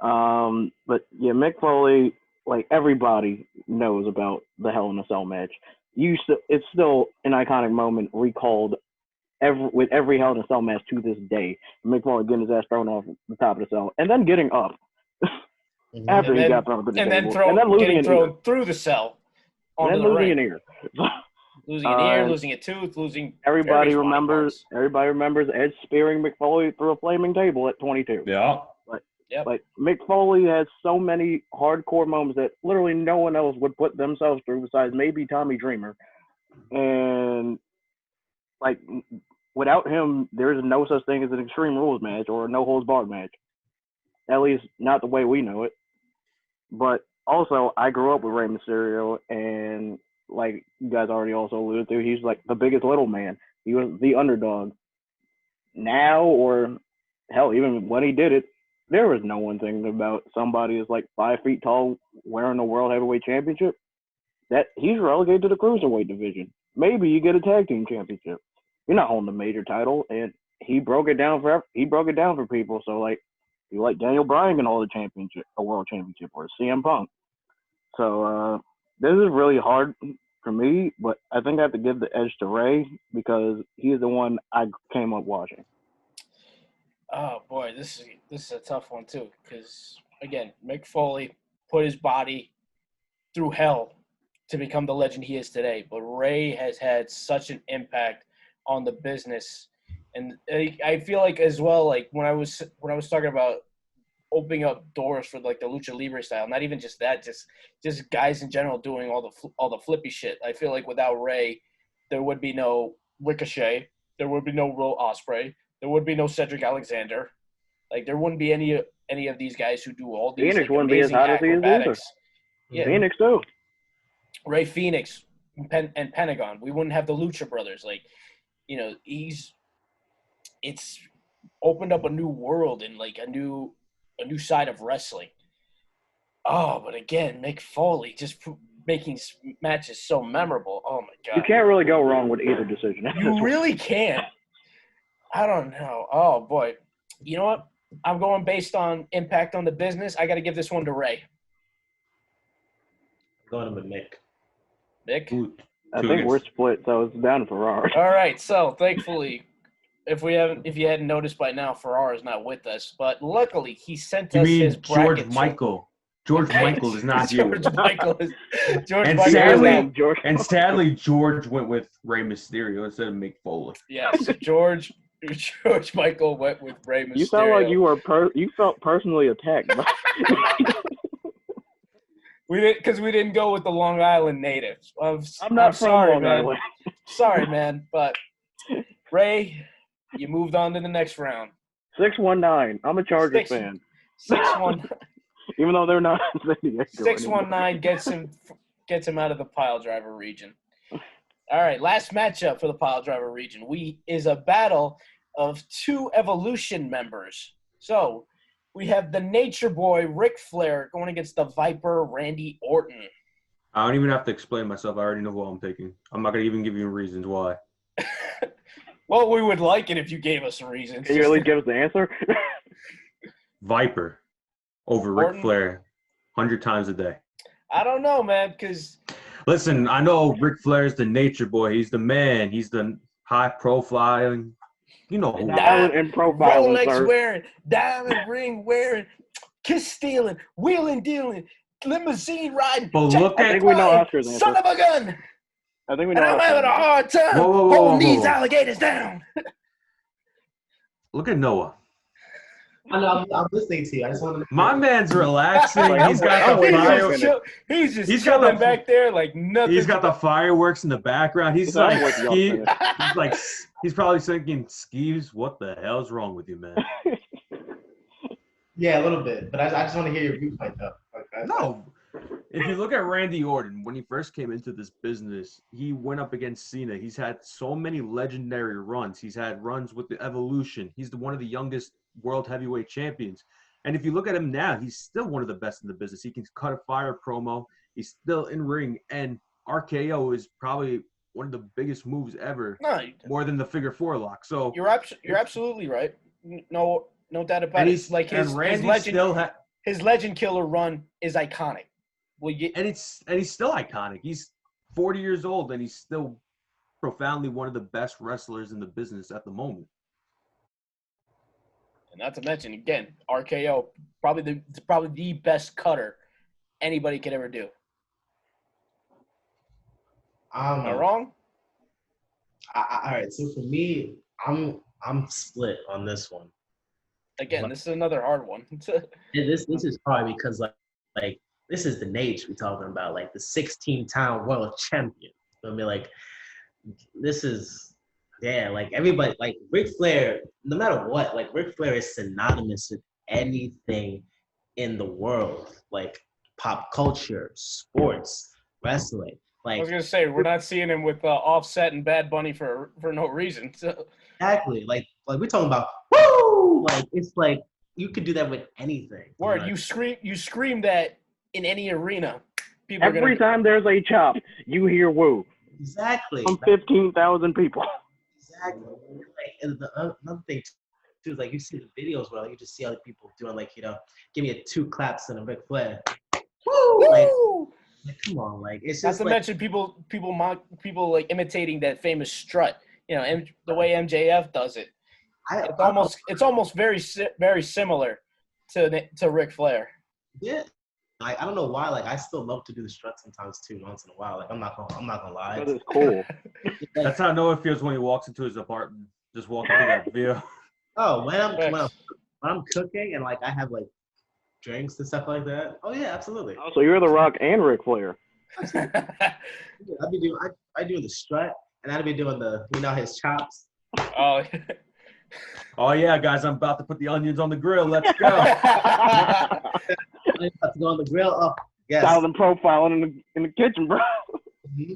S2: But yeah, Mick Foley, like everybody knows about the Hell in a Cell match. It's still an iconic moment recalled with every Hell in a Cell match to this day. Mick Foley getting his ass thrown off the top of the cell and then getting up after he got thrown to the table. And then losing an ear.
S1: Through the cell.
S2: And then losing an ear.
S1: Losing an ear, losing a tooth, losing.
S2: Everybody remembers Edge spearing Mick Foley through a flaming table at 22.
S3: Yeah.
S2: Like Mick Foley has so many hardcore moments that literally no one else would put themselves through besides maybe Tommy Dreamer. And like without him, there is no such thing as an Extreme Rules match or a no holds barred match. At least not the way we know it. But also, I grew up with Rey Mysterio, and like you guys already also alluded to, he's like the biggest little man. He was the underdog. Now, or hell, even when he did it, there was no one thinking about somebody who's like 5 feet tall wearing the World Heavyweight Championship. That he's relegated to the Cruiserweight division. Maybe you get a tag team championship. You're not holding a major title, and he broke it down for people. So like, you like Daniel Bryan can hold a world championship, or CM Punk. So this is really hard for me, but I think I have to give the edge to Ray because he is the one I came up watching.
S1: Oh boy, this is a tough one too, because again, Mick Foley put his body through hell to become the legend he is today. But Ray has had such an impact on the business, and I feel like as well, like when I was talking about opening up doors for like the lucha libre style, not even just that, just guys in general doing all the flippy shit. I feel like without Ray, there would be no Ricochet, there would be no Will Ospreay, there would be no Cedric Alexander. Like there wouldn't be any of these guys who do all these
S2: Phoenix
S1: like,
S2: wouldn't be as hot as he is either.
S1: Yeah,
S2: Phoenix too.
S1: Ray Phoenix and Pentagon. We wouldn't have the Lucha Brothers. Like, you know, it's opened up a new world and like a new side of wrestling. Oh, but again, Mick Foley just making matches so memorable. Oh my God.
S2: You can't really go wrong with either decision.
S1: You really can't. I don't know. Oh boy. You know what? I'm going based on impact on the business. I got to give this one to Ray.
S4: Going with Mick.
S1: Mick?
S2: I think we're split, so it's down to Ferrari.
S1: All right. So thankfully, if you hadn't noticed by now, Ferrari is not with us. But luckily, he sent us his bracket.
S3: George Michael. George Michael is not here. Sadly, George went with Rey Mysterio instead of Mick Foley.
S1: Yes, George Michael went with Rey Mysterio.
S2: You sound like you felt personally attacked.
S1: We didn't go with the Long Island natives.
S2: I'm sorry, man.
S1: Sorry, man, but Ray, you moved on to the next round.
S2: 619. I'm a Chargers fan.
S1: 619.
S2: Even though they're not.
S1: 619 gets him out of the Piledriver region. All right, last matchup for the Piledriver region. Is a battle of two Evolution members. So we have the Nature Boy Ric Flair going against the Viper Randy Orton.
S3: I don't even have to explain myself. I already know who I'm picking. I'm not gonna even give you reasons why.
S1: Well, we would like it if you gave us some reasons.
S2: Can you really give us the answer?
S3: Viper over Ric Flair 100 times a day.
S1: I don't know, man, because
S3: listen, I know Ric Flair's the Nature Boy. He's the man. He's the high profile. You know who.
S1: Rolex wearing, diamond ring wearing, kiss stealing, wheeling dealing, limousine riding.
S3: But look
S2: I think we know Oscar's answer.
S1: Son of a gun.
S2: I think we know.
S1: And I'm having a hard time holding these alligators down.
S3: Look at Noah.
S4: I know, I'm listening to you. I just want to.
S3: My man's relaxing. He's got the fireworks.
S1: He's just chilling back there like nothing.
S3: He's got the fireworks in the background. He's like, he's probably thinking, Skeeves, what the hell's wrong with you, man?
S4: Yeah, a little bit. But I just want to hear your viewpoint, though. Okay.
S3: No. If you look at Randy Orton, when he first came into this business, he went up against Cena. He's had so many legendary runs. He's had runs with the Evolution. He's one of the youngest world heavyweight champions. And if you look at him now, he's still one of the best in the business. He can cut a fire promo. He's still in ring. And RKO is probably one of the biggest moves ever, more than the figure 4 lock. So
S1: you're absolutely right. No doubt about it. Like his legend killer run is iconic.
S3: And he's still iconic. He's 40 years old and he's still profoundly one of the best wrestlers in the business at the moment.
S1: And not to mention, again, RKO, probably the best cutter anybody could ever do. Am I wrong?
S4: All right. So for me, I'm split on this one.
S1: Again, this is another hard one.
S4: This is probably because like this is the Nate we're talking about, like the 16-time world champion. I mean, like this is like everybody, like Ric Flair. No matter what, like Ric Flair is synonymous with anything in the world, like pop culture, sports, wrestling. Like,
S1: I was gonna say, we're not seeing him with Offset and Bad Bunny for no reason. So.
S4: Exactly. Like we're talking about woo. Like it's like you could do that with anything.
S1: Word, you scream that in any arena.
S2: Every time there's a chop, you hear woo.
S4: Exactly.
S2: From 15,000 people.
S4: Exactly. Like, and another thing too is like you see the videos where like, you just see other people doing like give me 2 claps and a Ric Flair. Woo! Like, come on, like it's just.
S1: Not to mention people like imitating that famous strut. The way MJF does it. It's almost very similar to Ric Flair.
S4: Yeah, I don't know why. Like I still love to do the strut sometimes too, once in a while. Like I'm not gonna lie.
S2: That is cool.
S3: That's how Noah feels when he walks into his apartment, just walking through that view.
S4: Oh, when I'm cooking and like I have like drinks and stuff like that. Oh yeah, absolutely.
S2: Oh, so you're The Rock and Ric Flair.
S4: I do the strut, and I'd be doing his chops.
S3: Oh yeah, guys! I'm about to put the onions on the grill. Let's go.
S4: I'm about to go on the grill. Oh yes.
S2: Silent profiling in the kitchen, bro.
S4: Mm-hmm.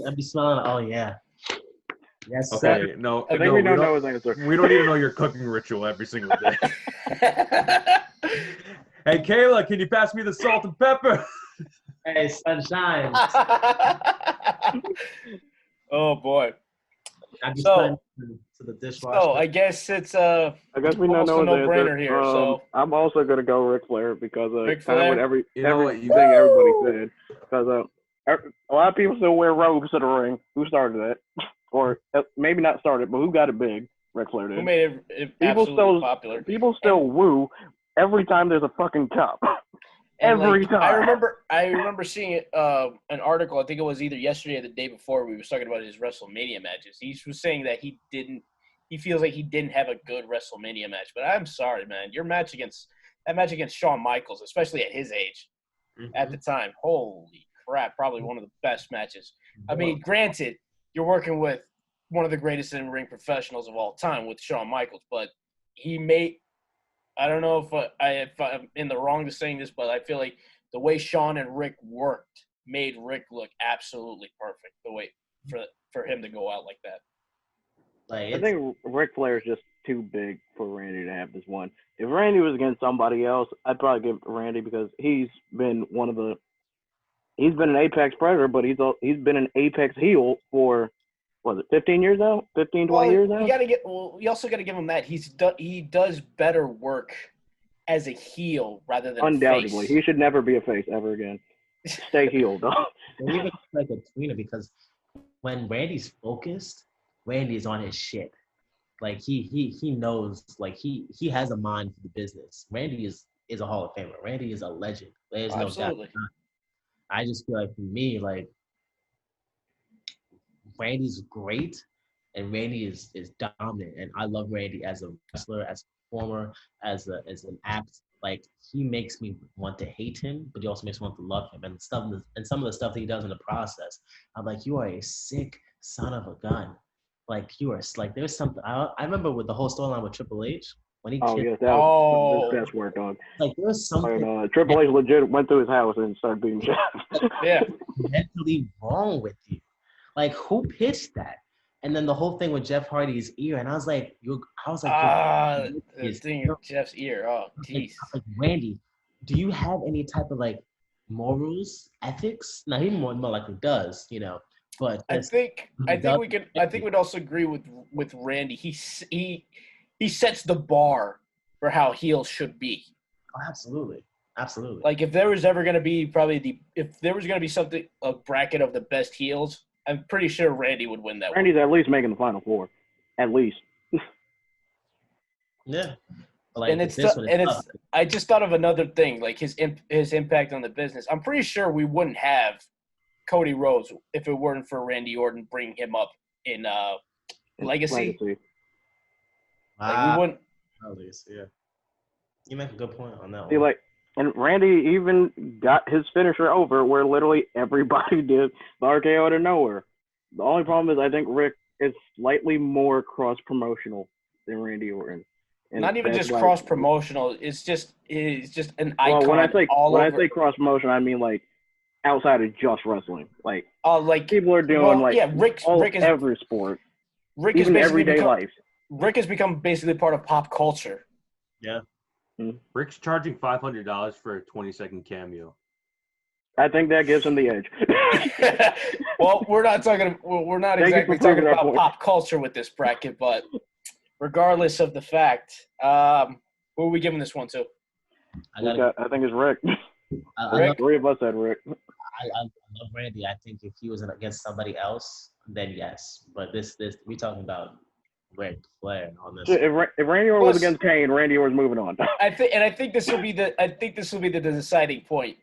S4: I'd be smelling. Oh yeah. Yes.
S3: Okay.
S4: Sir.
S3: No.
S2: I think we don't know his answer.
S3: We don't need to know your cooking ritual every single day. Hey, Kayla, can you pass me the salt and pepper?
S4: Hey, sunshine.
S1: Oh boy.
S4: I just put to the dishwasher.
S1: So I guess it's
S2: I guess we don't know
S1: a no-brainer here. So
S2: I'm also gonna go Ric Flair because
S1: kind of
S2: what everything everybody said. Because a lot of people still wear robes to the ring. Who started that? Or maybe not started, but who got it big? Ric Flair did.
S1: Who made it absolutely popular?
S2: People still woo every time there's a fucking chop. Every time.
S1: I remember seeing an article. I think it was either yesterday or the day before. We were talking about his WrestleMania matches. He was saying that he feels like he didn't have a good WrestleMania match. But I'm sorry, man. That match against Shawn Michaels, especially at his age, at the time, holy crap, probably one of the best matches. I mean, granted, you're working with one of the greatest in-ring professionals of all time with Shawn Michaels, but he made. I don't know if I'm in the wrong to saying this, but I feel like the way Shawn and Rick worked made Rick look absolutely perfect. The way for him to go out like that.
S2: I think Ric Flair is just too big for Randy to have this one. If Randy was against somebody else, I'd probably give Randy because he's been an Apex Predator, but he's been an Apex heel for. Was it 15 years now? 15, 20 years now?
S1: You also got to give him that. He does better work as a heel rather than
S2: undoubtedly.
S1: a face.
S2: He should never be a face ever again. Stay heel, dog.
S4: Even like a tweener because when Randy's focused, Randy's on his shit. Like he knows, like he has a mind for the business. Randy is a Hall of Famer. Randy is a legend. There's no doubt. I just feel like for me, like Randy's great, and Randy is dominant, and I love Randy as a wrestler, as a performer, as an act. Like he makes me want to hate him, but he also makes me want to love him, and some of the stuff that he does in the process. I'm like, you are a sick son of a gun. Like you are like there's something. I remember with the whole storyline with Triple H when he.
S2: Oh yes, that was his best work, dog.
S4: Like there was something.
S2: Triple H legit went to his house and started beating shit.
S1: Yeah.
S4: Mentally wrong with you. Like, who pitched that? And then the whole thing with Jeff Hardy's ear, and I was like,
S1: the thing with Jeff's ear. Oh, jeez.
S4: Like, Randy, do you have any type of like morals, ethics? Now he more likely does, But
S1: I think we'd also agree with Randy. He sets the bar for how heels should be.
S4: Oh, absolutely.
S1: Like if there was ever going to be something, a bracket of the best heels, I'm pretty sure Randy would win that.
S2: Randy's at least making the Final Four, at least.
S4: Yeah.
S1: Like, I just thought of another thing, like his impact on the business. I'm pretty sure we wouldn't have Cody Rhodes if it weren't for Randy Orton bringing him up in Legacy. Like we wouldn't.
S4: Yeah. You make a good point on that
S2: See,
S4: one.
S2: And Randy even got his finisher over where literally everybody did the RKO out of nowhere. The only problem is I think Rick is slightly more cross-promotional than Randy Orton. And
S1: not even just cross-promotional. It's just an icon.
S2: Well, when I say cross-promotional, I mean like outside of just wrestling. Like people are doing every sport.
S1: Rick
S2: even everyday life.
S1: Rick has become basically part of pop culture.
S4: Yeah.
S2: Mm-hmm.
S3: Rick's charging $500 for a 20-second cameo.
S2: I think that gives him the edge.
S1: Well, we're not exactly talking about pop culture with this bracket, but regardless of the fact, who are we giving this one to?
S2: I think it's Rick.
S1: Rick?
S2: Three of us said Rick.
S4: I love Randy. I think if he was against somebody else, then yes. But this we talking about Ric Flair on this.
S2: If Randy Orton was against Kane, Randy Orton's moving on.
S1: I think this will be the deciding point.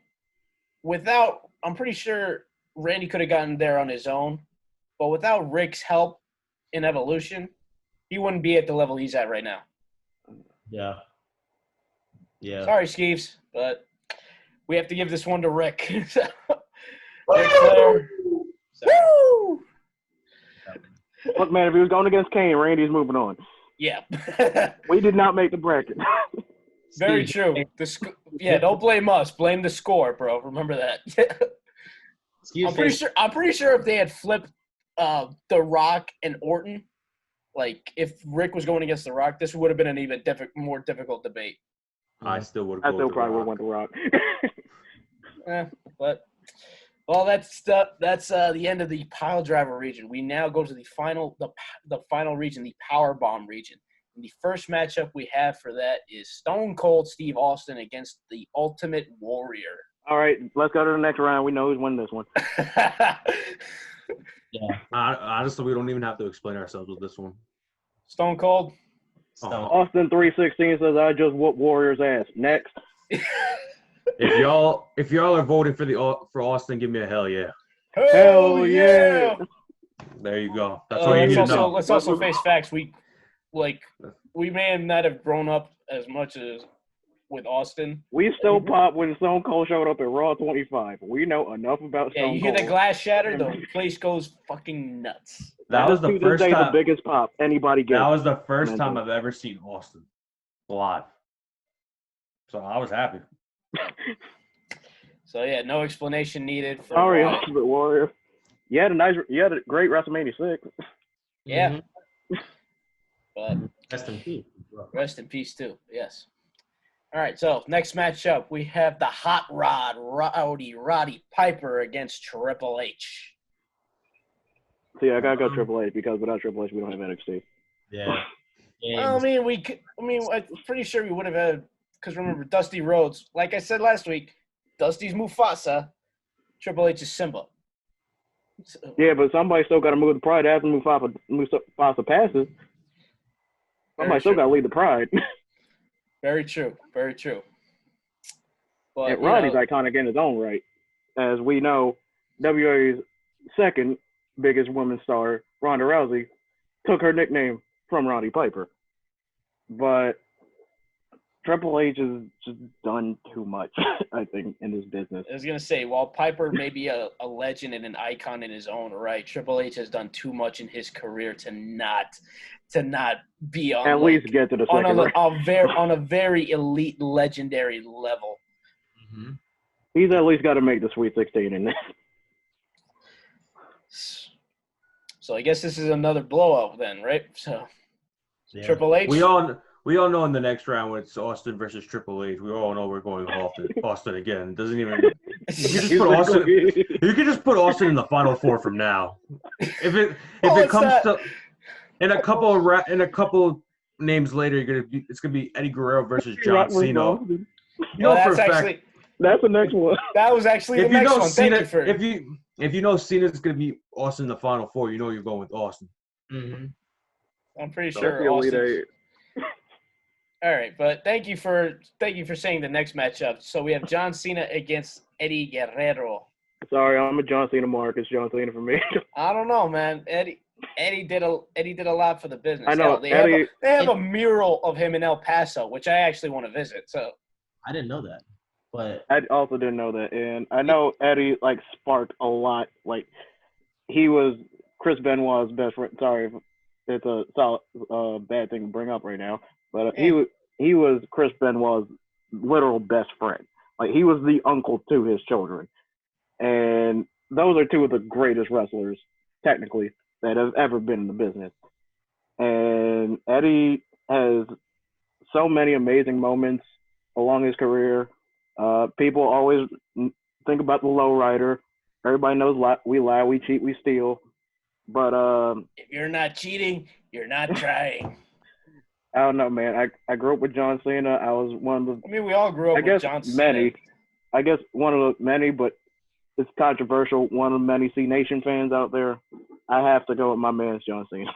S1: I'm pretty sure Randy could have gotten there on his own, but without Rick's help in Evolution, he wouldn't be at the level he's at right now.
S4: Yeah. Yeah.
S1: Sorry, Skeeves, but we have to give this one to Rick. Ric Flair. Woo!
S2: Look, man, if he was going against Kane, Randy's moving on.
S1: Yeah.
S2: We did not make the bracket.
S1: Very true. Don't blame us. Blame the score, bro. Remember that. I'm pretty sure if they had flipped The Rock and Orton, like if Rick was going against The Rock, this would have been an even more difficult debate.
S3: I still
S2: probably would have went The Rock.
S1: That's the end of the Piledriver region. We now go to the final region, the Powerbomb region. And the first matchup we have for that is Stone Cold Steve Austin against the Ultimate Warrior.
S2: All right, let's go to the next round. We know who's winning this one.
S4: Yeah.
S3: Honestly, we don't even have to explain ourselves with this one.
S1: Stone Cold.
S2: Austin 316 says, "I just whoop Warrior's ass." Next.
S3: If y'all are voting for Austin, give me a hell yeah.
S2: Hell yeah.
S3: There you go. That's all you need to know.
S1: Let's also face facts. We may not have grown up as much as with Austin.
S2: We still pop when Stone Cold showed up at Raw 25. We know enough about Stone Cold.
S1: Yeah, you hear the glass shatter, the place goes fucking nuts.
S3: That was the first time.
S2: The biggest pop anybody gets.
S3: That was the first time I've ever seen Austin live. So I was happy.
S1: So yeah, no explanation needed for
S2: Ultimate Warrior. You had a great WrestleMania 6.
S1: Yeah. But
S4: rest in peace.
S1: Rest in peace too. Yes. All right. So next matchup, we have the Hot Rod Roddy Piper against Triple H.
S2: See, I gotta go Triple H because without Triple H, we don't have NXT.
S4: Yeah.
S1: Well, I'm pretty sure we would have had, because remember Dusty Rhodes. Like I said last week, Dusty's Mufasa, Triple H is Simba. So,
S2: yeah, but somebody still got to move the pride after Mufasa passes. Somebody still got to lead the pride.
S1: Very true. Very true. But
S2: and Roddy's iconic in his own right. As we know, WWE's second biggest women's star, Ronda Rousey, took her nickname from Roddy Piper. But Triple H has just done too much, I think, in this business.
S1: I was going to say, while Piper may be a legend and an icon in his own right, Triple H has done too much in his career to not be on
S2: at least get to the second
S1: on a very elite, legendary level.
S4: Mm-hmm.
S2: He's at least got to make the Sweet 16 in this.
S1: So I guess this is another blowout then, right? So Triple H.
S3: We all know in the next round when it's Austin versus Triple H, we all know we're going Austin again. Doesn't even. You can just put Austin in the Final Four from now. If it comes to in a couple names later, it's gonna be Eddie Guerrero versus John Cena.
S2: That's the next one.
S1: That was actually the next one.
S3: Cena,
S1: Thank you for.
S3: If you know Cena's gonna be Austin in the Final Four, you know you're going with Austin.
S1: Mm-hmm. I'm pretty sure Austin. All right, but thank you for saying the next matchup. So we have John Cena against Eddie Guerrero.
S2: Sorry, I'm a John Cena mark. It's John Cena for me.
S1: I don't know, man. Eddie did a lot for the business.
S2: I know.
S1: They have a mural of him in El Paso, which I actually want to visit. So
S4: I didn't know that, but
S2: I also didn't know that, and I know Eddie sparked a lot. He was Chris Benoit's best friend. Sorry if it's a solid bad thing to bring up right now, but he was Chris Benoit's literal best friend. He was the uncle to his children, and those are two of the greatest wrestlers technically that have ever been in the business. And Eddie has so many amazing moments along his career. People always think about the lowrider. Everybody knows we lie, we cheat, we steal. But
S1: if you're not cheating, you're not trying.
S2: I don't know, man. I grew up with John Cena. I was one of the.
S1: I mean, we all grew up with John Cena.
S2: Many. I guess one of the many, but it's controversial. One of the many C Nation fans out there. I have to go with my man, John Cena.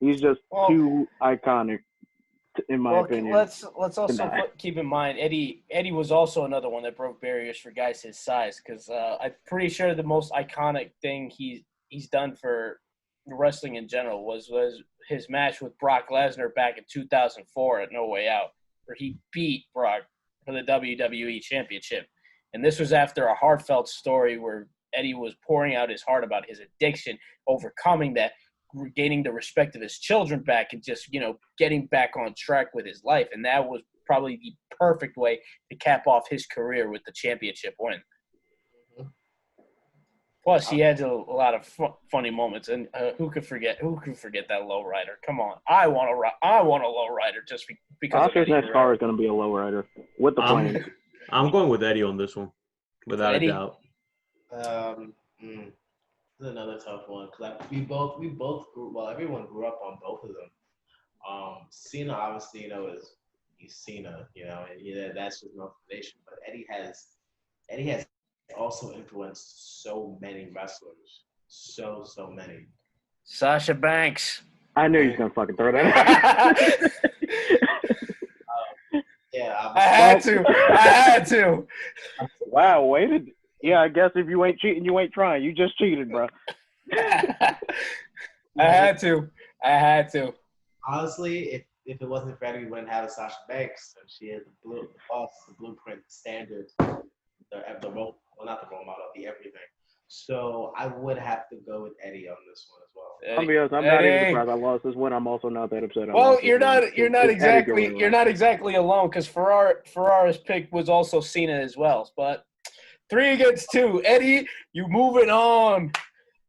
S2: He's just too iconic, in my opinion.
S1: Let's also keep in mind Eddie was also another one that broke barriers for guys his size, because I'm pretty sure the most iconic thing he's done for wrestling in general was his match with Brock Lesnar back in 2004 at No Way Out, where he beat Brock for the WWE Championship. And this was after a heartfelt story where Eddie was pouring out his heart about his addiction, overcoming that, gaining the respect of his children back, and just, getting back on track with his life. And that was probably the perfect way to cap off his career with the championship win. Plus, he had a lot of funny moments, and who could forget that lowrider? Come on, I want a lowrider just because.
S2: Oscar's next car is going to be a lowrider with the plane.
S3: I'm going with Eddie on this one, without a doubt.
S4: This is another tough one because we both grew. Well, everyone grew up on both of them. Cena obviously, he's Cena, and that's just no foundation. But Eddie has also influenced so many wrestlers, so many.
S1: Sasha Banks.
S2: I knew he was gonna fucking throw that.
S1: Yeah, I had to.
S2: Wow, waited. Yeah, I guess if you ain't cheating, you ain't trying. You just cheated, bro.
S1: I had to.
S4: Honestly, if it wasn't for Eddie, we wouldn't have a Sasha Banks. She is the blueprint, the standard, the role. Well, not the role model, the everything. So I would have to go with Eddie on this one as well.
S2: I'll be honest, I'm not even surprised I lost this one. I'm also not that upset.
S1: Well, you're not exactly alone, because Ferrara's pick was also Cena as well. But 3 against 2. Eddie, you moving on.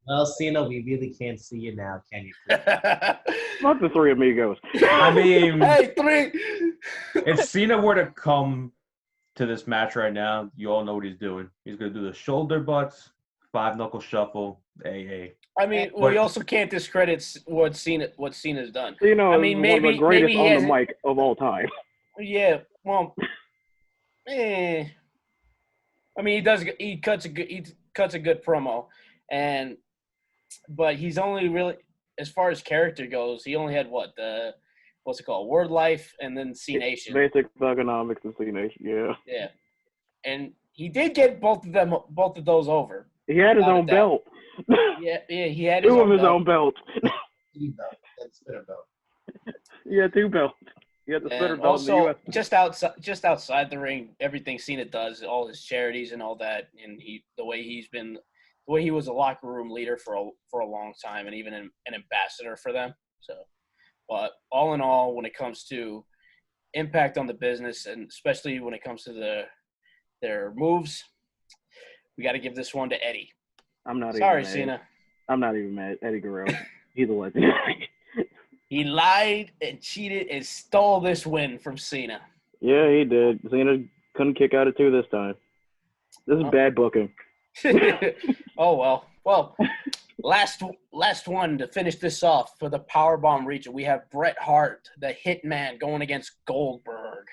S4: Well, Cena, we really can't see you now, can you?
S2: Not the Three Amigos.
S3: I mean,
S1: hey, 3.
S3: If Cena were to come to this match right now, you all know what he's doing. He's going to do the shoulder butts, 5-knuckle shuffle, AA.
S1: I mean, we also can't discredit what Cena's done.
S2: I mean, maybe one of the greatest on the mic of all time.
S1: Yeah, well, I mean, he cuts a good promo, but he's only really, as far as character goes, he only had what's it called? Word Life, and then C Nation.
S2: Basic Thugonomics and C Nation, yeah.
S1: Yeah, and he did get both of those over.
S2: He had his own belt.
S1: Yeah, he had
S2: two of his own belts.
S4: Spinner belt.
S2: Yeah, 2 belts. He had the spinner belt.
S1: Also,
S2: in the US.
S1: just outside the ring, everything Cena does, all his charities and all that, and the way he was a locker room leader for a long time, and even an ambassador for them. So. But all in all, when it comes to impact on the business, and especially when it comes to their moves, we got to give this one to Eddie.
S2: I'm not
S1: Sorry,
S2: even mad.
S1: Cena.
S2: I'm not even mad. Eddie Guerrero. He's a legend.
S1: He lied and cheated and stole this win from Cena.
S2: Yeah, he did. Cena couldn't kick out at 2 this time. This is bad booking.
S1: Oh, well. Well, last one to finish this off for the Powerbomb region. We have Bret Hart, the Hitman, going against Goldberg.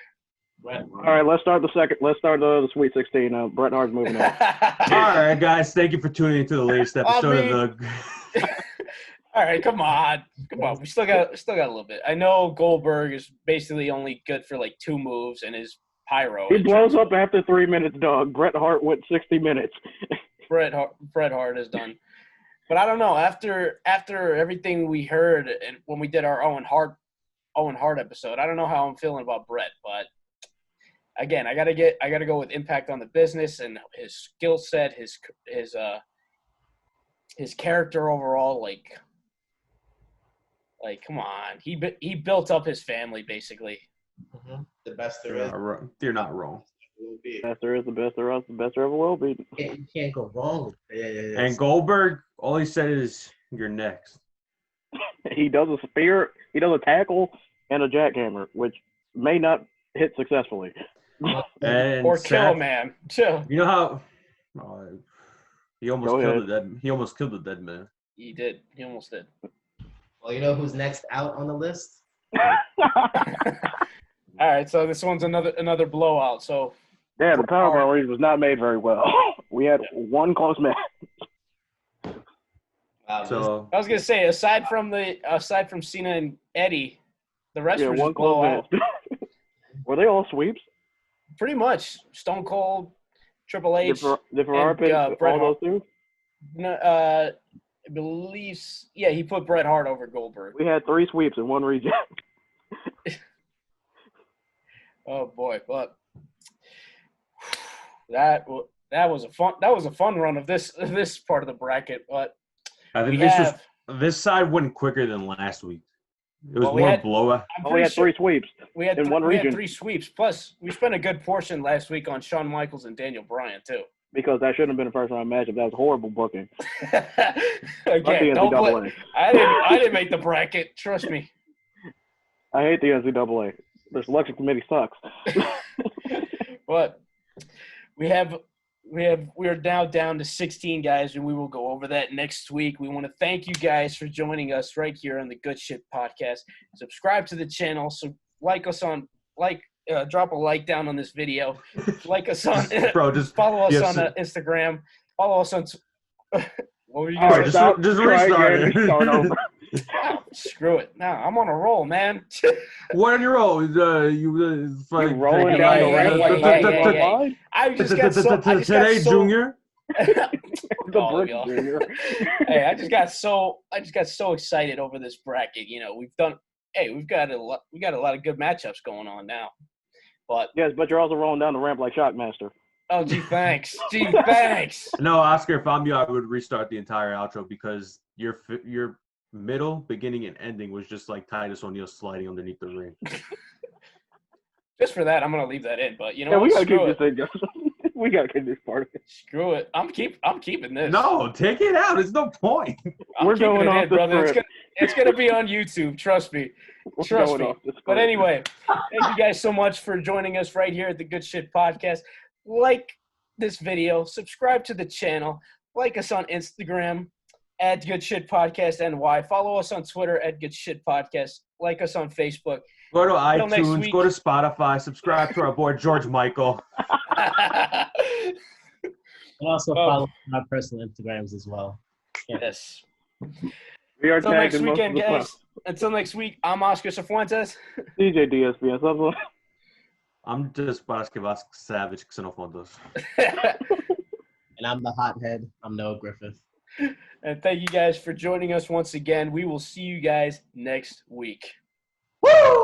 S2: All right, let's start the Sweet 16. Bret Hart's moving on.
S3: All right, guys. Thank you for tuning into the latest episode of the.
S1: All right, come on. We still got a little bit. I know Goldberg is basically only good for like 2 moves and his pyro.
S2: He blows up after 3 minutes, dog. Bret Hart went 60 minutes.
S1: Bret Hart is done. But I don't know. After everything we heard and when we did our Owen Hart episode, I don't know how I'm feeling about Bret. But again, I gotta go with impact on the business and his skill set, his character overall. Like, come on. He built up his family, basically.
S4: Mm-hmm. The best there is.
S3: You're not wrong.
S2: The best there is, the best there is, the best there ever will be.
S4: You can't go wrong with it.
S3: And Goldberg, all he said is, "You're next."
S2: He does a spear, he does a tackle, and a jackhammer, which may not hit successfully.
S3: And
S1: or kill a man. Chill.
S3: You know how he almost killed the dead man.
S1: He did. He almost did.
S4: Well, you know who's next out on the list?
S1: All right, so this one's another blowout. So
S2: yeah, the Powerbomb race was not made very well. We had one close match.
S3: So
S1: I was gonna say, aside from Cena and Eddie, the rest were just blowout.
S2: Were they all sweeps?
S1: Pretty much. Stone Cold, Triple H,
S2: did Ferrari pick all those two?
S1: No, I believe, yeah, he put Bret Hart over Goldberg.
S2: We had 3 sweeps in one region.
S1: Oh boy, but that was a fun run of this part of the bracket. But
S3: I think this side went quicker than last week. It was more blowout.
S2: We had 3 sweeps.
S1: We had
S2: in one region.
S1: We had 3 sweeps. Plus, we spent a good portion last week on Shawn Michaels and Daniel Bryan too.
S2: Because that shouldn't have been a first round matchup. That was horrible booking.
S1: Again, don't blame. I didn't make the bracket. Trust me.
S2: I hate the NCAA. Their selection committee sucks.
S1: But we are now down to 16 guys, and we will go over that next week. We want to thank you guys for joining us right here on the Good Sht Podcast. Subscribe to the channel. So drop a like down on this video. Like us on follow us on Instagram. Follow us on. What were you going to say?
S3: Just restart it.
S1: Screw it. Nah, I'm on a roll, man.
S3: What on your roll?
S2: You rolling down the ramp like
S1: I just got
S3: today, Junior.
S2: Junior.
S1: Hey, I just got so excited over this bracket. You know, we've got a lot of good matchups going on now. But
S2: yes, but you're also rolling down the ramp like Shockmaster.
S1: Oh, gee, thanks. Thanks.
S3: No, Oscar, if I'm you, I would restart the entire outro because your middle, beginning, and ending was just like Titus O'Neil sliding underneath the ring.
S1: Just for that, I'm gonna leave that in. But you know,
S2: we gotta keep this in. We gotta get this part of it.
S1: Screw it. I'm keeping this.
S3: No, take it out. There's no point.
S2: We're going off the
S1: brother. It's gonna be on YouTube. Trust me. Trust me. But anyway, thank you guys so much for joining us right here at the Good Sht Podcast. Like this video, subscribe to the channel, like us on Instagram at Good Sht Podcast NY. Follow us on Twitter at Good Sht Podcast. Like us on Facebook.
S3: Go to iTunes, go to Spotify, subscribe to our boy George Michael.
S4: And also follow my personal Instagrams as well.
S1: Yes.
S2: We are
S1: Until next weekend, guys. Until next week, I'm Oscar Cifuentes.
S2: DJ DSP.
S3: I'm just Vasquez Savage Xenofondos.
S4: And I'm the hothead. I'm Noah Griffith.
S1: And thank you guys for joining us once again. We will see you guys next week.
S4: Woo!